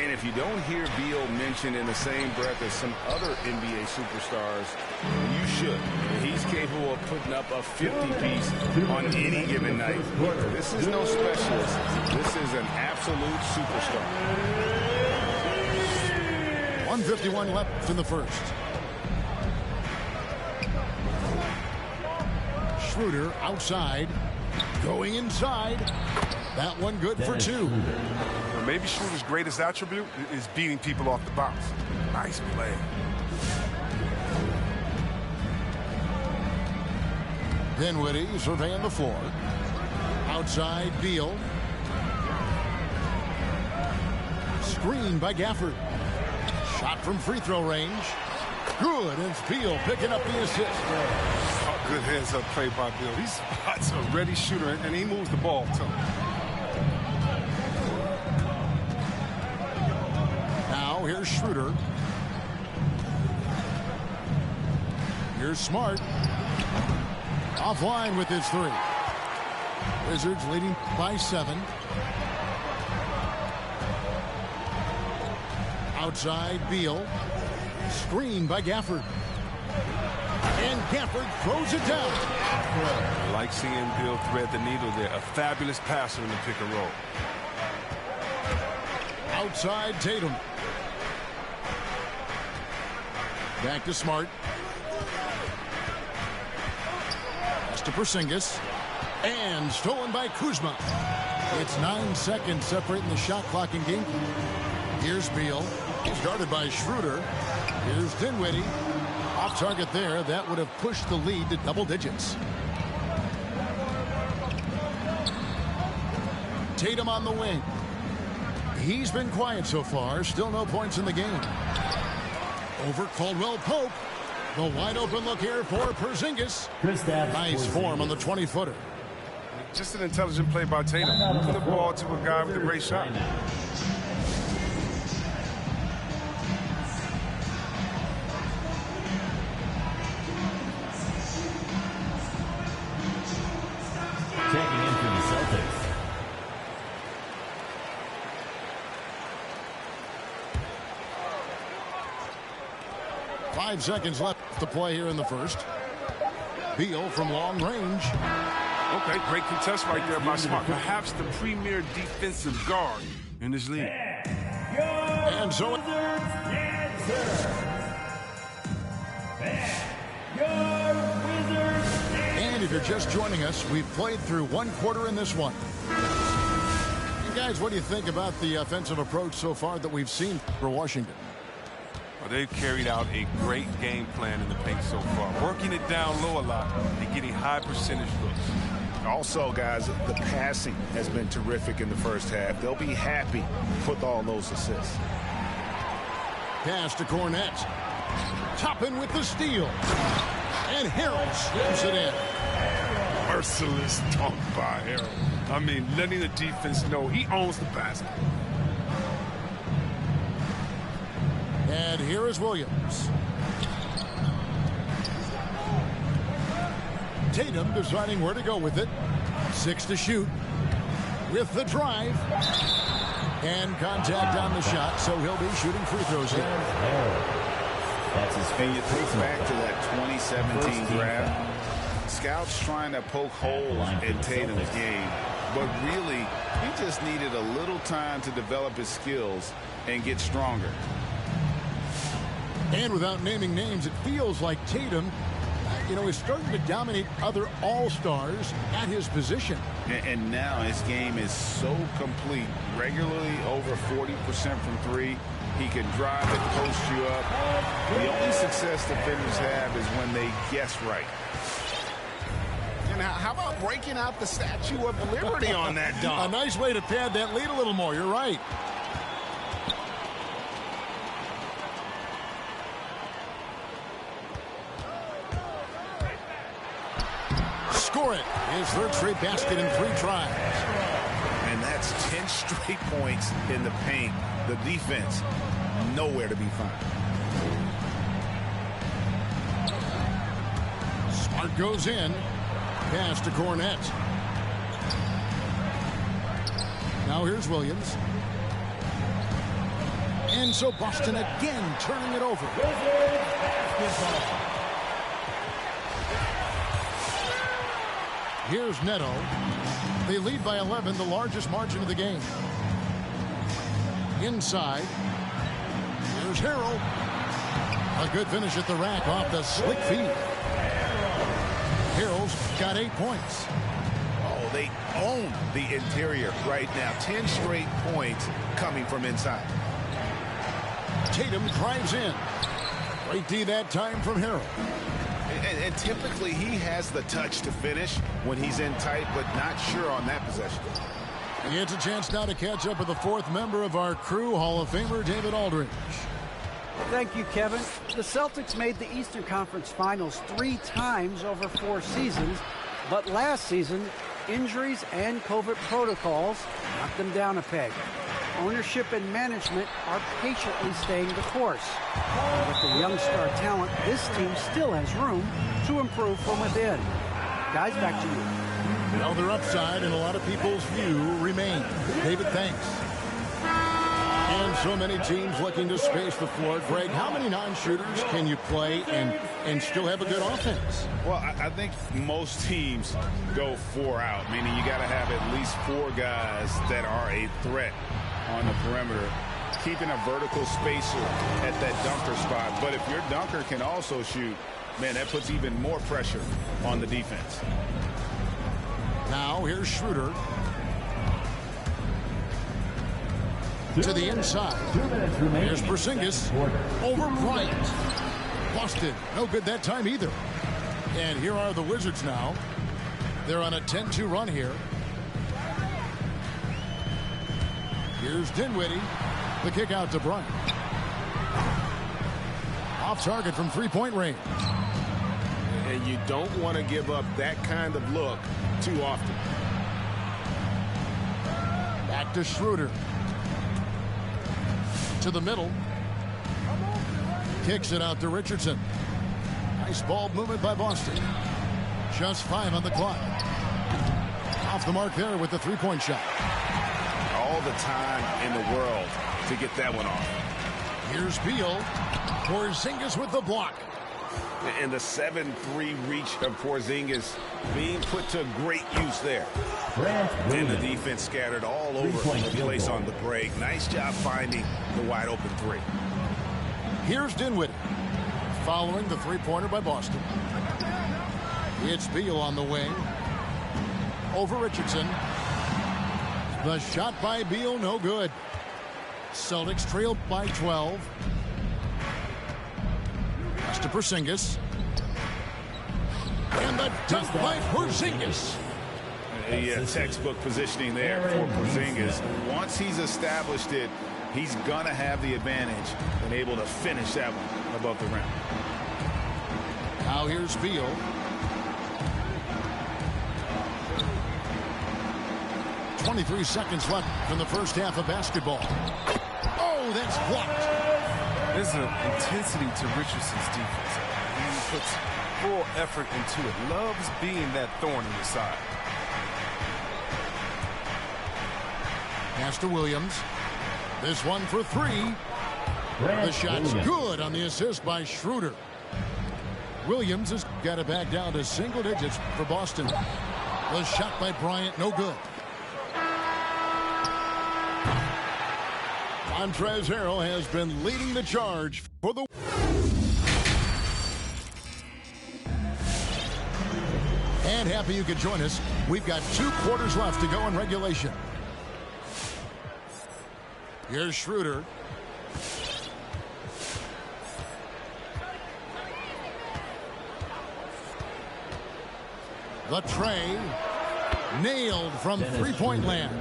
And if you don't hear Beal mentioned in the same breath as some other NBA superstars, you should. He's capable of putting up a 50-piece on any given night. This is no specialist. This is an absolute superstar. 1:51 left in the first. Schroeder outside. Going inside. That one good for 2. Well, maybe Schroeder's greatest attribute is beating people off the bounce. Nice play. Dinwiddie surveying the floor. Outside Beal. Screen by Gafford. Shot from free throw range. Good. And Beal picking up the assist. Good heads-up play by Bill. He spots a ready shooter, and he moves the ball, too. Now here's Schroeder. Here's Smart. Offline with his 3. Wizards leading by 7. Outside Beal. Screen by Gafford. And Gafford throws it down. I like seeing Bill thread the needle there. A fabulous passer in the pick and roll. Outside Tatum. Back to Smart. Pass to Porzingis. And stolen by Kuzma. It's 9 seconds separating the shot clock and game. Here's Beal. He's guarded by Schroeder. Here's Dinwiddie. Off target there. That would have pushed the lead to double digits. Tatum on the wing. He's been quiet so far. Still no points in the game. Over Caldwell Pope. The wide open look here for Porzingis. Nice form on the 20-footer. Just an intelligent play by Tatum. Moving the ball to a guy with a great shot. Checking in for the Celtics. Five seconds left to play here in the first. Beal from long range. Okay, great contest right there by Smart. Perhaps the premier defensive guard in this league. And so and if you're just joining us, we've played through one quarter in this one. And guys, what do you think about the offensive approach so far that we've seen for Washington? Well, they've carried out a great game plan in the paint so far, working it down low a lot and getting high percentage looks. Also, guys, the passing has been terrific in the first half. They'll be happy with all those assists. Pass to Cornette. Toppin with the steal. And Harrell slams it in. Merciless dunk by Harrell. I mean, letting the defense know he owns the basket. And here is Williams. Tatum deciding where to go with it. 6 to shoot. With the drive. And contact on the shot, so he'll be shooting free throws here. That's his favorite. Think back to that 2017 draft. Scouts trying to poke holes in Tatum's game, but really, he just needed a little time to develop his skills and get stronger. And without naming names, it feels like Tatum, is starting to dominate other all-stars at his position. And now his game is so complete. Regularly over 40% from 3. He can drive it, post you up. The only success defenders have is when they guess right. And how about breaking out the Statue of Liberty on that dunk? A nice way to pad that lead a little more. You're right. Score it. His third straight basket in 3 tries. And that's 10 straight points in the paint. The defense, nowhere to be found. Smart goes in. Pass to Cornette. Now here's Williams. And so Boston again turning it over. Here's Neto. They lead by 11, the largest margin of the game. Inside. Here's Harrell. A good finish at the rack off the slick feed. Harrell's got 8 points. Oh, they own the interior right now. 10 straight points coming from inside. Tatum drives in. Great D that time from Harrell. And typically he has the touch to finish when he's in tight, but not sure on that possession. He gets a chance now to catch up with the 4th member of our crew, Hall of Famer David Aldridge. Thank you, Kevin. The Celtics made the Eastern Conference Finals 3 times over 4 seasons, but last season, injuries and COVID protocols knocked them down a peg. Ownership and management are patiently staying the course. With the young star talent, this team still has room to improve from within. Guys, back to you. Well, their upside in a lot of people's view remains. David, thanks. And so many teams looking to space the floor. Greg, how many non-shooters can you play and still have a good offense? Well, I think most teams go 4 out, meaning you got to have at least 4 guys that are a threat on the perimeter, keeping a vertical spacer at that dunker spot. But if your dunker can also shoot, man, that puts even more pressure on the defense. Now here's Schroeder. To the inside. Here's Porzingis over Bryant. Boston, no good that time either. And here are the Wizards now. They're on a 10-2 run here. Here's Dinwiddie. The kick out to Bryant. Off target from three-point range. And you don't want to give up that kind of look too often. Back to Schroeder. To the middle. Kicks it out to Richardson. Nice ball movement by Boston. Just 5 on the clock. Off the mark there with the three-point shot. All the time in the world to get that one off. Here's Beal. Porzingis with the block. And the 7-3 reach of Porzingis being put to great use there. And the defense scattered all over the place on the break. Nice job finding the wide open 3. Here's Dinwiddie. Following the three-pointer by Boston. It's Beal on the wing. Over Richardson. The shot by Beal, no good. Celtics trailed by 12. Pass to Porzingis. And the dunk by Porzingis. Yeah, textbook positioning there for Porzingis. Once he's established it, he's going to have the advantage and able to finish that one above the rim. Now here's Beal. .23 seconds left from the first half of basketball. Oh, that's blocked. There's an intensity to Richardson's defense. He puts full effort into it. Loves being that thorn in the side. Pass to Williams. This one for 3. The shot's good on the assist by Schroeder. Williams has got it back down to single digits for Boston. The shot by Bryant, no good. Montrezl Harrell has been leading the charge for the... And happy you could join us. We've got 2 quarters left to go in regulation. Here's Schroeder. The tray. Nailed from three-point land.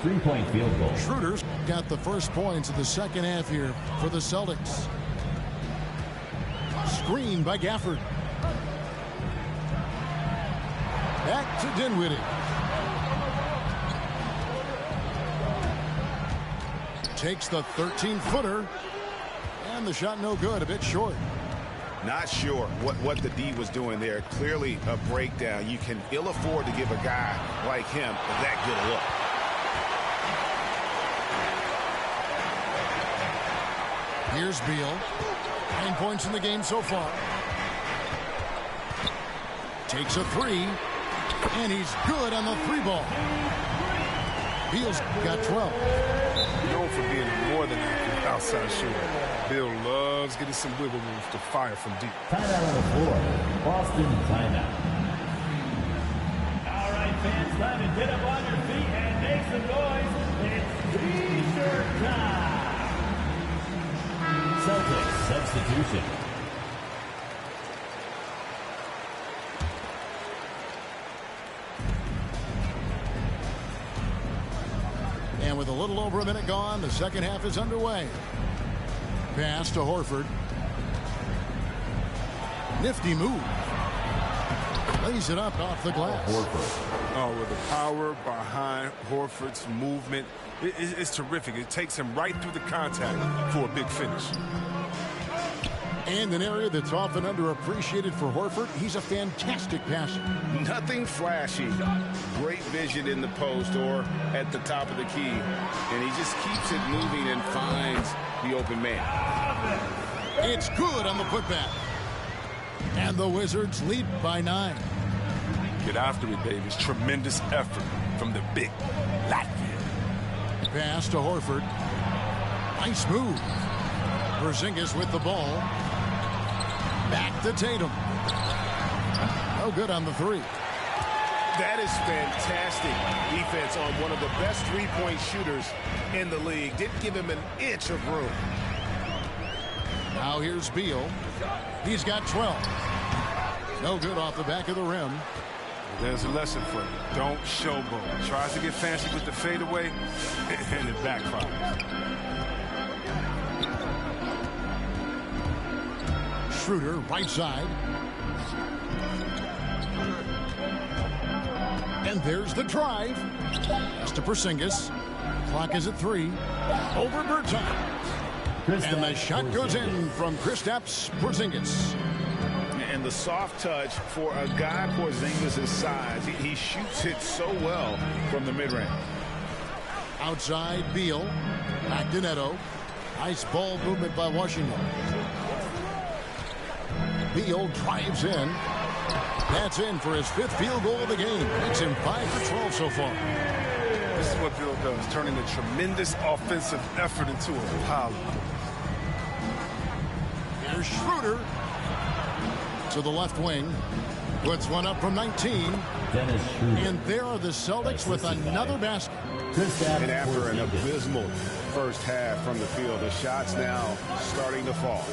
3-point field goal. Schroeder's got the first points of the second half here for the Celtics. Screen by Gafford. Back to Dinwiddie. Takes the 13-footer. And the shot no good, a bit short. Not sure what the D was doing there. Clearly a breakdown. You can ill afford to give a guy like him that good a look. Here's Beal. 9 points in the game so far. Takes a 3. And he's good on the 3-ball. Beal's got 12. Known for being more than an outside shooter. Beal loves getting some wiggle room to fire from deep. Timeout on the floor. Boston timeout. All right, fans, time to get up on your feet and make some noise. It's T-shirt time. Celtics substitution. And with a little over a minute gone, the second half is underway. Pass to Horford. Nifty move. Lays it up off the glass. Oh, with the power behind Horford's movement, it's terrific. It takes him right through the contact for a big finish. And an area that's often underappreciated for Horford, he's a fantastic passer. Nothing flashy. Great vision in the post or at the top of the key. And he just keeps it moving and finds the open man. It's good on the putback. And the Wizards lead by 9. Get after it, baby. It's tremendous effort from the big Latvian. Pass to Horford. Nice move. Porzingis with the ball. Back to Tatum. No good on the 3. That is fantastic defense on one of the best three-point shooters in the league. Didn't give him an inch of room. Now here's Beal. He's got 12. No good off the back of the rim. There's a lesson for you. Don't showboat. Tries to get fancy with the fadeaway, and it backfires. Schroeder, right side. And there's the drive. Pass to Porzingis. Clock is at 3. Over Bertone. And the shot goes in from Kristaps Porzingis. And the soft touch for a guy Porzingis' size. He shoots it so well from the mid-range. Outside, Beal. Back to Neto. Nice ball movement by Washington. Beal drives in. That's in for his 5th field goal of the game. Makes him 5 for 12 so far. This is what Beal does, turning a tremendous offensive effort into a pile. Here's Schroeder to the left wing. Puts one up from 19. And there are the Celtics with another basket. And after an abysmal first half from the field, the shots now starting to fall.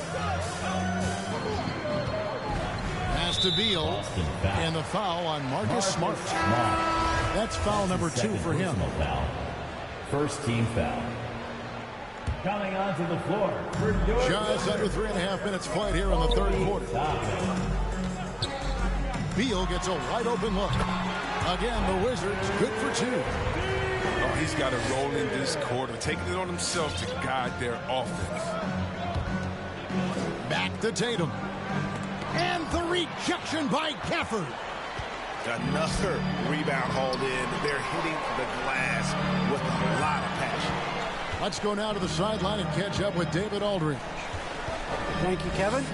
Pass to Beal. And the foul on Marcus Smart. That's foul number 2 for him. First team foul. Coming onto the floor. Just under 3.5 minutes played here in the 3rd quarter. Beal gets a wide open look. Again, the Wizards good for 2. Oh, he's got to roll in this quarter, taking it on himself to guide their offense. Back to Tatum. And the rejection by Gafford. Another rebound hauled in. They're hitting the glass with a lot of passion. Let's go now to the sideline and catch up with David Aldridge. Thank you, Kevin.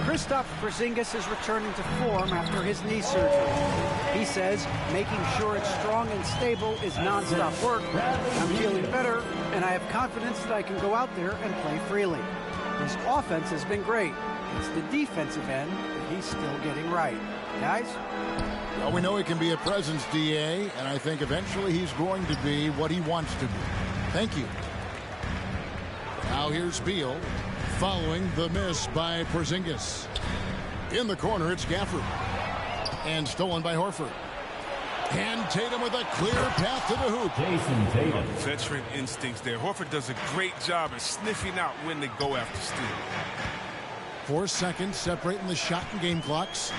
Kristaps Porzingis is returning to form after his knee surgery. He says making sure it's strong and stable is nonstop work. I'm feeling better, and I have confidence that I can go out there and play freely. His offense has been great. It's the defensive end that he's still getting right. Guys? Well, we know he can be a presence, DA, and I think eventually he's going to be what he wants to be. Thank you. Now here's Beal, following the miss by Porzingis. In the corner, it's Gafford. And stolen by Horford. And Tatum with a clear path to the hoop. Jason Tatum. Veteran instincts there. Horford does a great job at sniffing out when they go after steal. 4 seconds separating the shot and game clocks.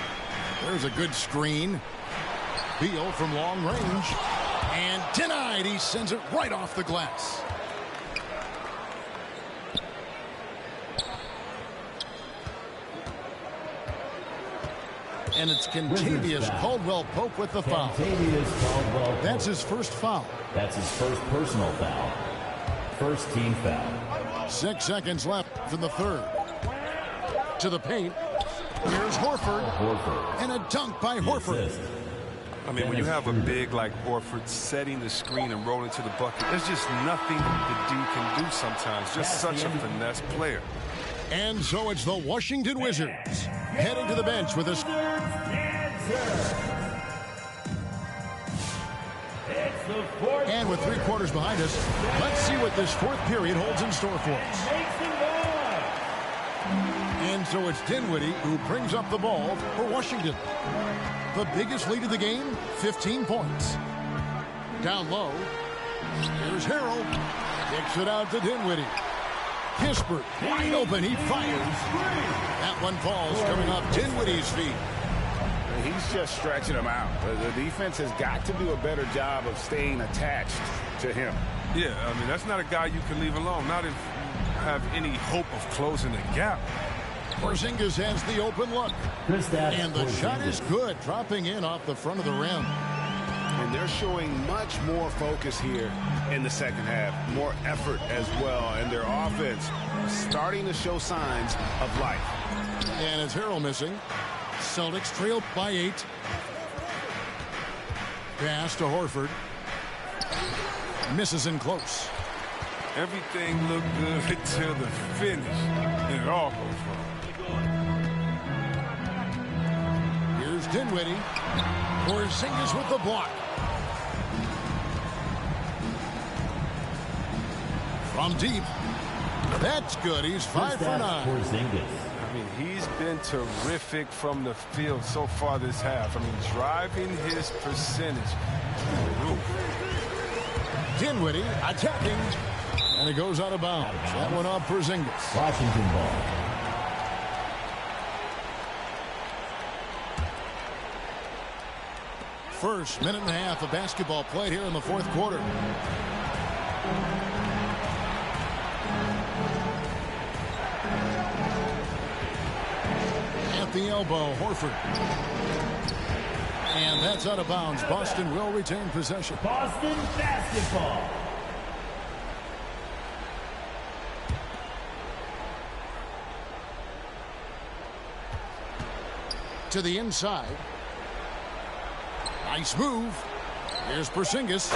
There's a good screen. Beal from long range. And denied. He sends it right off the glass. And it's Kentavious Caldwell-Pope with the foul. That's his first foul. That's his first personal foul. First team foul. 6 seconds left in the 3rd. To the paint. Here's Horford. And a dunk by Horford. I mean, when you have a big like Horford setting the screen and rolling to the bucket, there's just nothing the dude can do sometimes. Just such a finesse player. And so it's the Washington Wizards heading to the bench with a... And with 3 quarters behind us, let's see what this 4th period holds in store for us. And so it's Dinwiddie who brings up the ball for Washington. The biggest lead of the game, 15 points. Down low, here's Harrell. Kicks it out to Dinwiddie. Kispert, wide open, he fires. That one falls coming off Dinwiddie's feet. He's just stretching him out. The defense has got to do a better job of staying attached to him. Yeah, I mean, that's not a guy you can leave alone, not if you have any hope of closing the gap. Porzingis has the open look. And the shot is good, dropping in off the front of the rim. And they're showing much more focus here in the second half. More effort as well. And their offense starting to show signs of life. And it's Harrell missing. Celtics trail by 8. Pass to Horford. Misses in close. Everything looked good until the finish. And it all goes wrong. Here's Dinwiddie. Porzingis with the block. From deep. That's good. He's 5 for 9. I mean, he's been terrific from the field so far this half. I mean, driving his percentage through the roof. Dinwiddie attacking. And it goes out of bounds. That one off Porzingis. Washington ball. First minute and a half of basketball played here in the fourth quarter. At the elbow, Horford. And that's out of bounds. Boston will retain possession. Boston basketball. To the inside. Nice move. Here's Porzingis.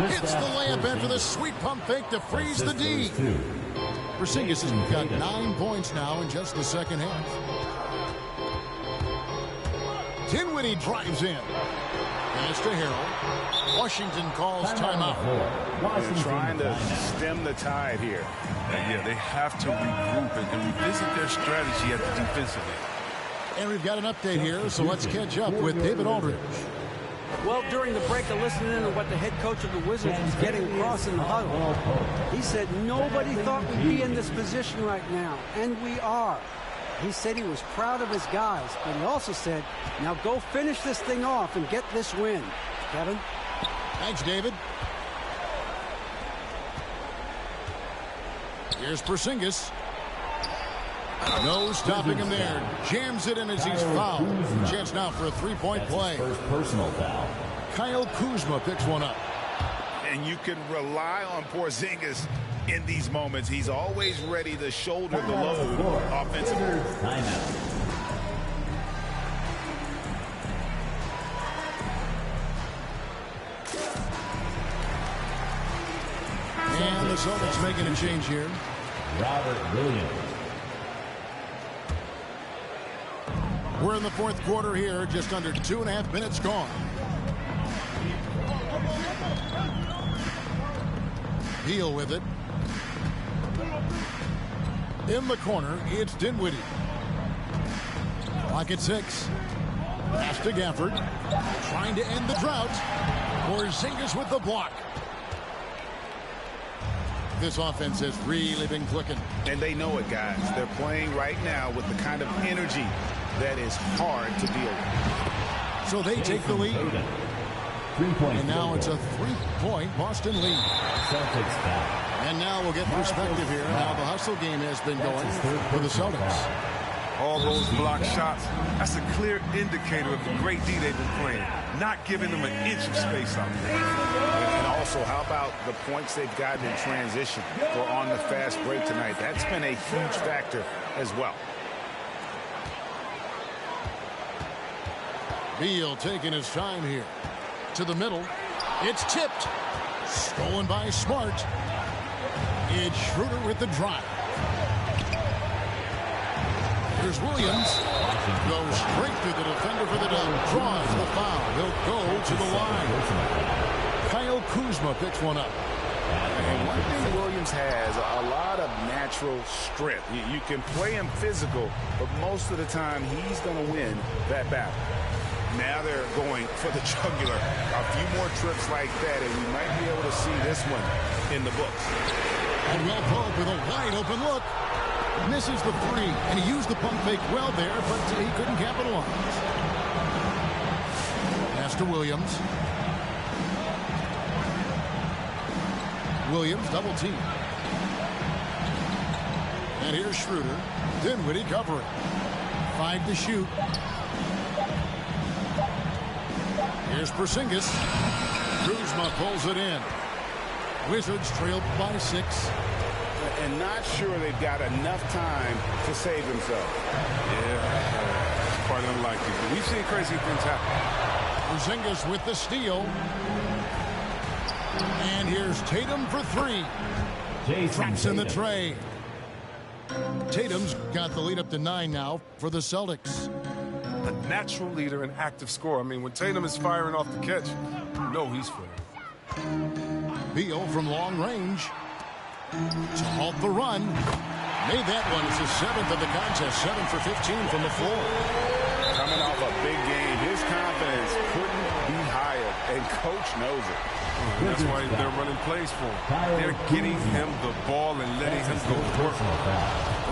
Hits the layup after the sweet pump fake to freeze the D. Porzingis has got 9 points now in just the second half. Dinwiddie drives in. Pass to Harrell. Washington calls timeout. They're trying to stem the tide here. Yeah, they have to regroup and revisit their strategy at the defensive end. And we've got an update here, so let's catch up with David Aldridge. Well, during the break, I listened in to what the head coach of the Wizards was getting across in the huddle. He said nobody thought we'd be in this position right now, and we are. He said he was proud of his guys, but he also said, now go finish this thing off and get this win. Kevin? Thanks, David. Here's Porzingis. No stopping him there. Jams it in as he's fouled. Chance now for a three-point play. First personal foul. Kyle Kuzma picks one up. And you can rely on Porzingis in these moments. He's always ready to shoulder the load offensively. Timeout. And the Celtics making a change here. Robert Williams. We're in the fourth quarter here, just under 2.5 minutes gone. Beal with it. In the corner, it's Dinwiddie. Clock at 6. Pass to Gafford. Trying to end the drought. Porzingis with the block. This offense has really been clicking. And they know it, guys. They're playing right now with the kind of energy that is hard to deal with. So they take the lead. And now it's a 3-point Boston lead. And now we'll get perspective here on how the hustle game has been going for the Celtics. All those block shots, that's a clear indicator of the great D they've been playing. Not giving them an inch of space out there. And also, how about the points they've gotten in transition or on the fast break tonight? That's been a huge factor as well. Beal taking his time here. To the middle. It's tipped. Stolen by Smart. It's Schroeder with the drive. Here's Williams. Goes straight through the defender for the dunk. Draws the foul. He'll go to the line. Kyle Kuzma picks one up. And one thing Williams has, a lot of natural strength. You can play him physical, but most of the time he's going to win that battle. Now they're going for the jugular. A few more trips like that, and we might be able to see this one in the books. Caldwell Pope with a wide open look. Misses the three, and he used the pump fake well there, but he couldn't capitalize. Pass to Williams. Williams double team. And here's Schroeder. Dinwiddie covering. 5 to shoot. Here's Porzingis. Kuzma pulls it in. Wizards trailed by 6. And not sure they've got enough time to save themselves. Yeah, it's quite unlikely. But we've seen crazy things happen. Porzingis with the steal. And here's Tatum for 3. Drops in the tray. Tatum's got the lead up to 9 now for the Celtics. A natural leader and active scorer. I mean, when Tatum is firing off the catch, you know he's firing. Beal from long range to halt the run. Made that one. It's his 7th of the contest. 7 for 15 from the floor. Coming off a big game, his confidence couldn't be higher, and coach knows it. That's why they're running plays for him. They're getting him the ball and letting him go to work.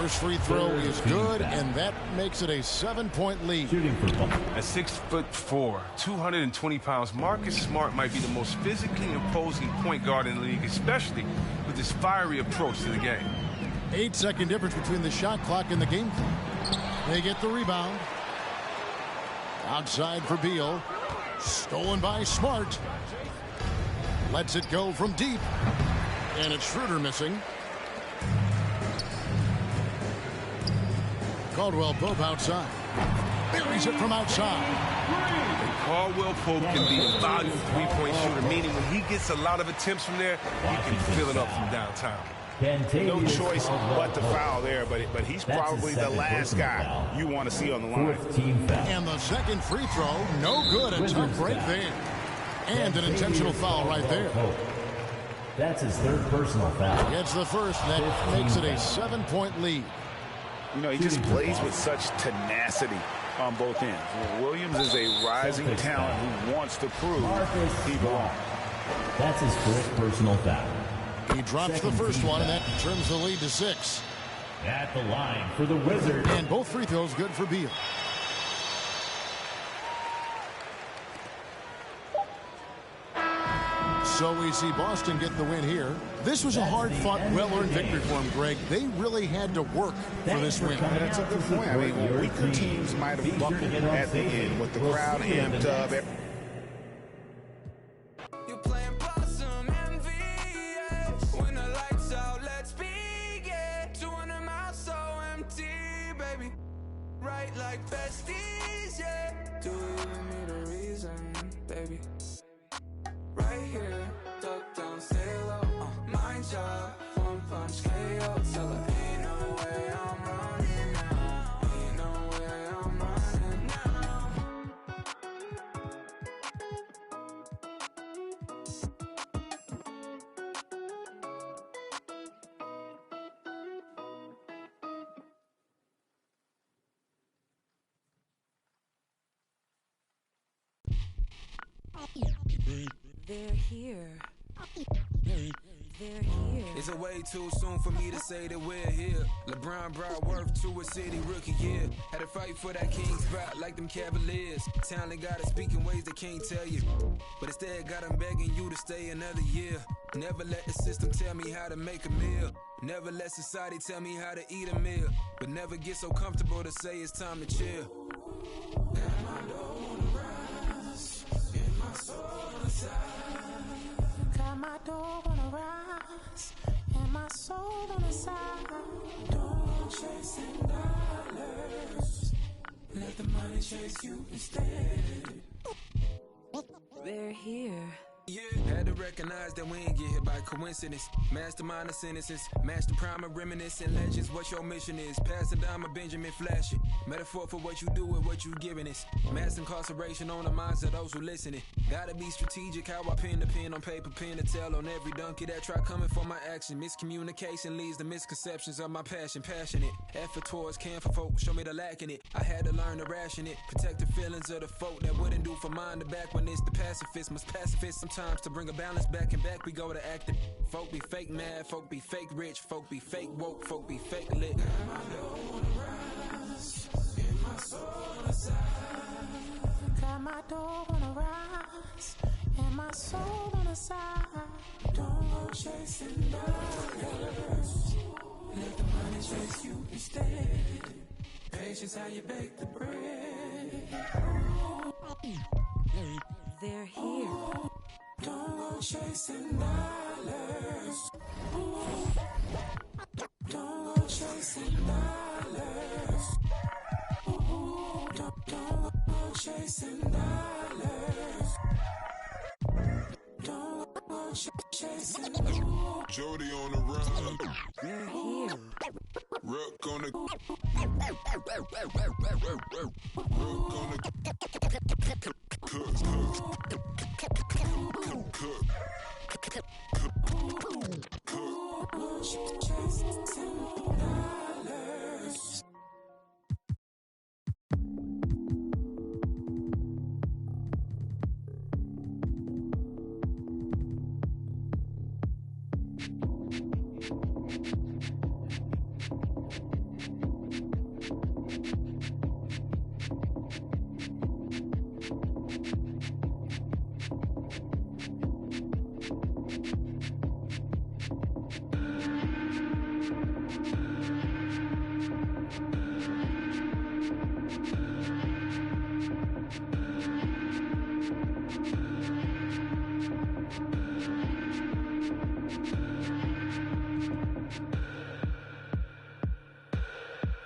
First free throw is good, and that makes it a 7-point lead. At 6'4", 220 pounds, Marcus Smart might be the most physically imposing point guard in the league, especially with his fiery approach to the game. 8-second difference between the shot clock and the game clock. They get the rebound. Outside for Beal. Stolen by Smart. Lets it go from deep. And it's Schroeder missing. Caldwell Pope outside. Buries it from outside. And Caldwell Pope can be a volume three-point shooter, meaning when he gets a lot of attempts from there, he can fill it up from downtown. No choice but to foul there, but he's probably the last guy you want to see on the line. And the second free throw, no good. A tough break there. And an intentional foul right there. That's his 3rd personal foul. Gets the first, and that makes it a 7-point lead. You know, he just plays with such tenacity on both ends. Williams is a rising talent who wants to prove he belongs. That's his 4th personal foul. He drops the first one, and that turns the lead to 6. At the line for the Wizards. And both free throws good for Beal. So we see Boston get the win here. This was a hard-fought, well-earned victory for them, Greg. They really had to work for this win. That's a good point. I mean, weaker teams might have buckled at the end with the crowd amped up. Right like besties, yeah. Do you need a reason, baby? Right here, duck down, stay low. My job, 1 punch KO. Tell her ain't no way I'm running now. Ain't no way I'm running now. They're here. They're here. It's a way too soon for me to say that we're here. LeBron brought worth to a city rookie year. Had to fight for that king spot like them Cavaliers. Talent got to speak in ways they can't tell you. But instead got them begging you to stay another year. Never let the system tell me how to make a meal. Never let society tell me how to eat a meal. But never get so comfortable to say it's time to chill. And I don't rise. And my soul on the side. Got my dog on the rise, and my soul on the side. Don't chase dollars, let the money chase you instead. They're here. Yeah, had to recognize that we ain't get hit by coincidence. Mastermind of sentences, master prime of reminiscent legends. What your mission is, pass it down, my Benjamin Flash it. Metaphor for what you do and what you giving us. Mass incarceration on the minds of those who listening. Gotta be strategic, how I pen the pen on paper, pen to tell on every donkey that try coming for my action. Miscommunication leads to misconceptions of my passion, passionate. Effort towards care for folk, show me the lack in it. I had to learn to ration it, protect the feelings of the folk that wouldn't do for mine to back when it's the pacifist. Must pacifist sometimes to bring a balance back and back, we go to acting. Folk be fake mad, folk be fake rich, folk be fake woke, folk be fake lit. Got my dough on the rise, and my soul on the side. Got my dough on the rise, and my soul on the side. Don't go chasing dollars. Let the money chase you instead. Patience how you bake the bread. They're here. Don't go chasing dollars. Don't go chasing dollars. Don't go chasing dollars. Don't go chasing dollars. Jody on the run. They're here. Rook on the. Rook on the.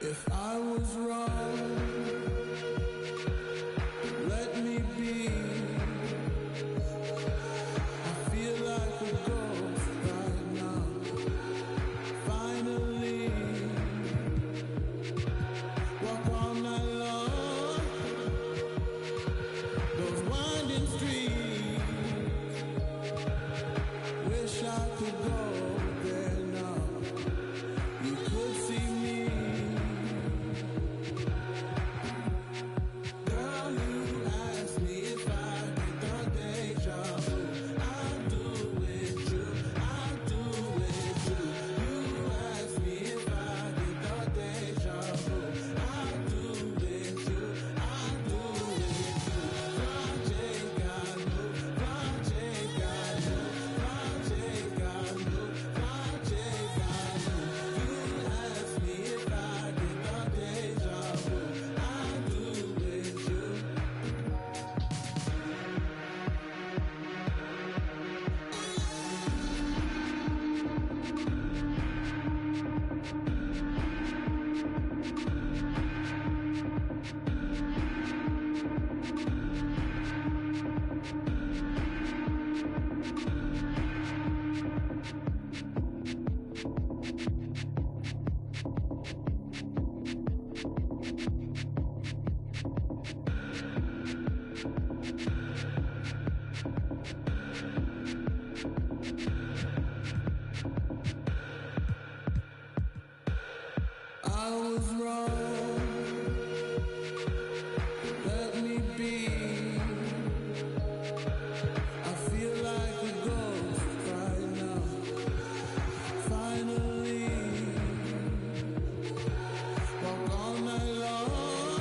If I was wrong, let me be. I feel like a ghost right now. Finally, walk all night long. Those winding streets. Wish I could go there now. You could see me. I was wrong. Let me be. I feel like a ghost right now. Finally, walk all night long.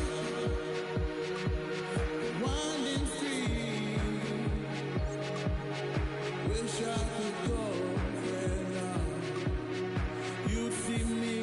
Winding street. Wish I could go there now. You'd see me.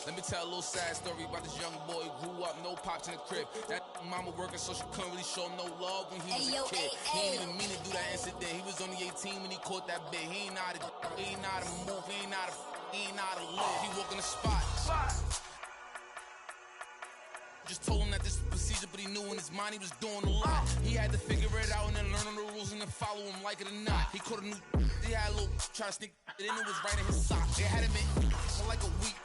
Let me tell a little sad story about this young boy who grew up, no pops in the crib. That mama working, so she couldn't really show him no love when he was a kid. He ain't even mean to do that incident. He was only 18 when he caught that bit. He ain't know how to move, he ain't know how to live. He walk in the spot. Just told him that this was procedure, but he knew in his mind he was doing a lot. He had to figure it out and then learn all the rules and then follow him like it or not. He caught a new, he had a little, try to sneak it in, it was right in his sock. They had him in for like a week.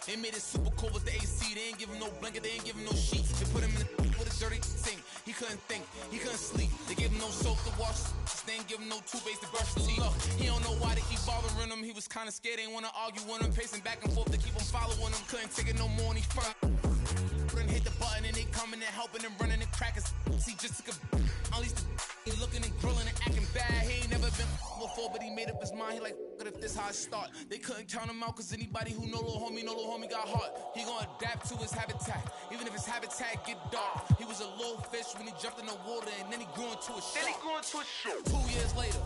They made it super cold with the AC. They ain't give him no blanket, they ain't give him no sheets. They put him in with a dirty sink. He couldn't think, he couldn't sleep. They gave him no soap to wash. They ain't give him no toothpaste to brush his teeth. Look, he don't know why they keep bothering him. He was kinda scared, they ain't wanna argue with him. Pacing back and forth to keep him following him. Couldn't take it no more and he front. Couldn't hit the button and they coming and helping and running and cracking. He just took a unleashed the he looking and grilling and acting bad. He ain't never been before, but he made up his mind. He like, if this how I start. They couldn't count him out, cause anybody who know little homie got heart. He gonna adapt to his habitat, even if his habitat get dark. He was a little fish when he jumped in the water, and then he grew into a shark. 2 years later,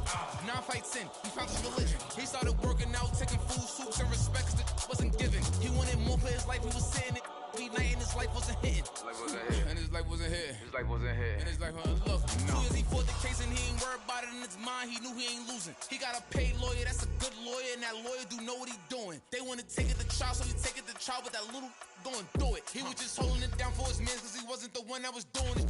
9 fights in, he found his religion. He started working out, taking food, soups, and respect, cause it wasn't given. He wanted more for his life, he was saying it. He night and his life wasn't hitting. And his life wasn't here. And his life wasn't look. 2 years he fought the case and he ain't worried about it in his mind. He knew he ain't losing. He got a paid lawyer, that's a good lawyer, and that lawyer do know what he doing. They want to take it to trial, so he take it to trial, but that little going through it. He was just holding it down for his man, cause he wasn't the one that was doing it.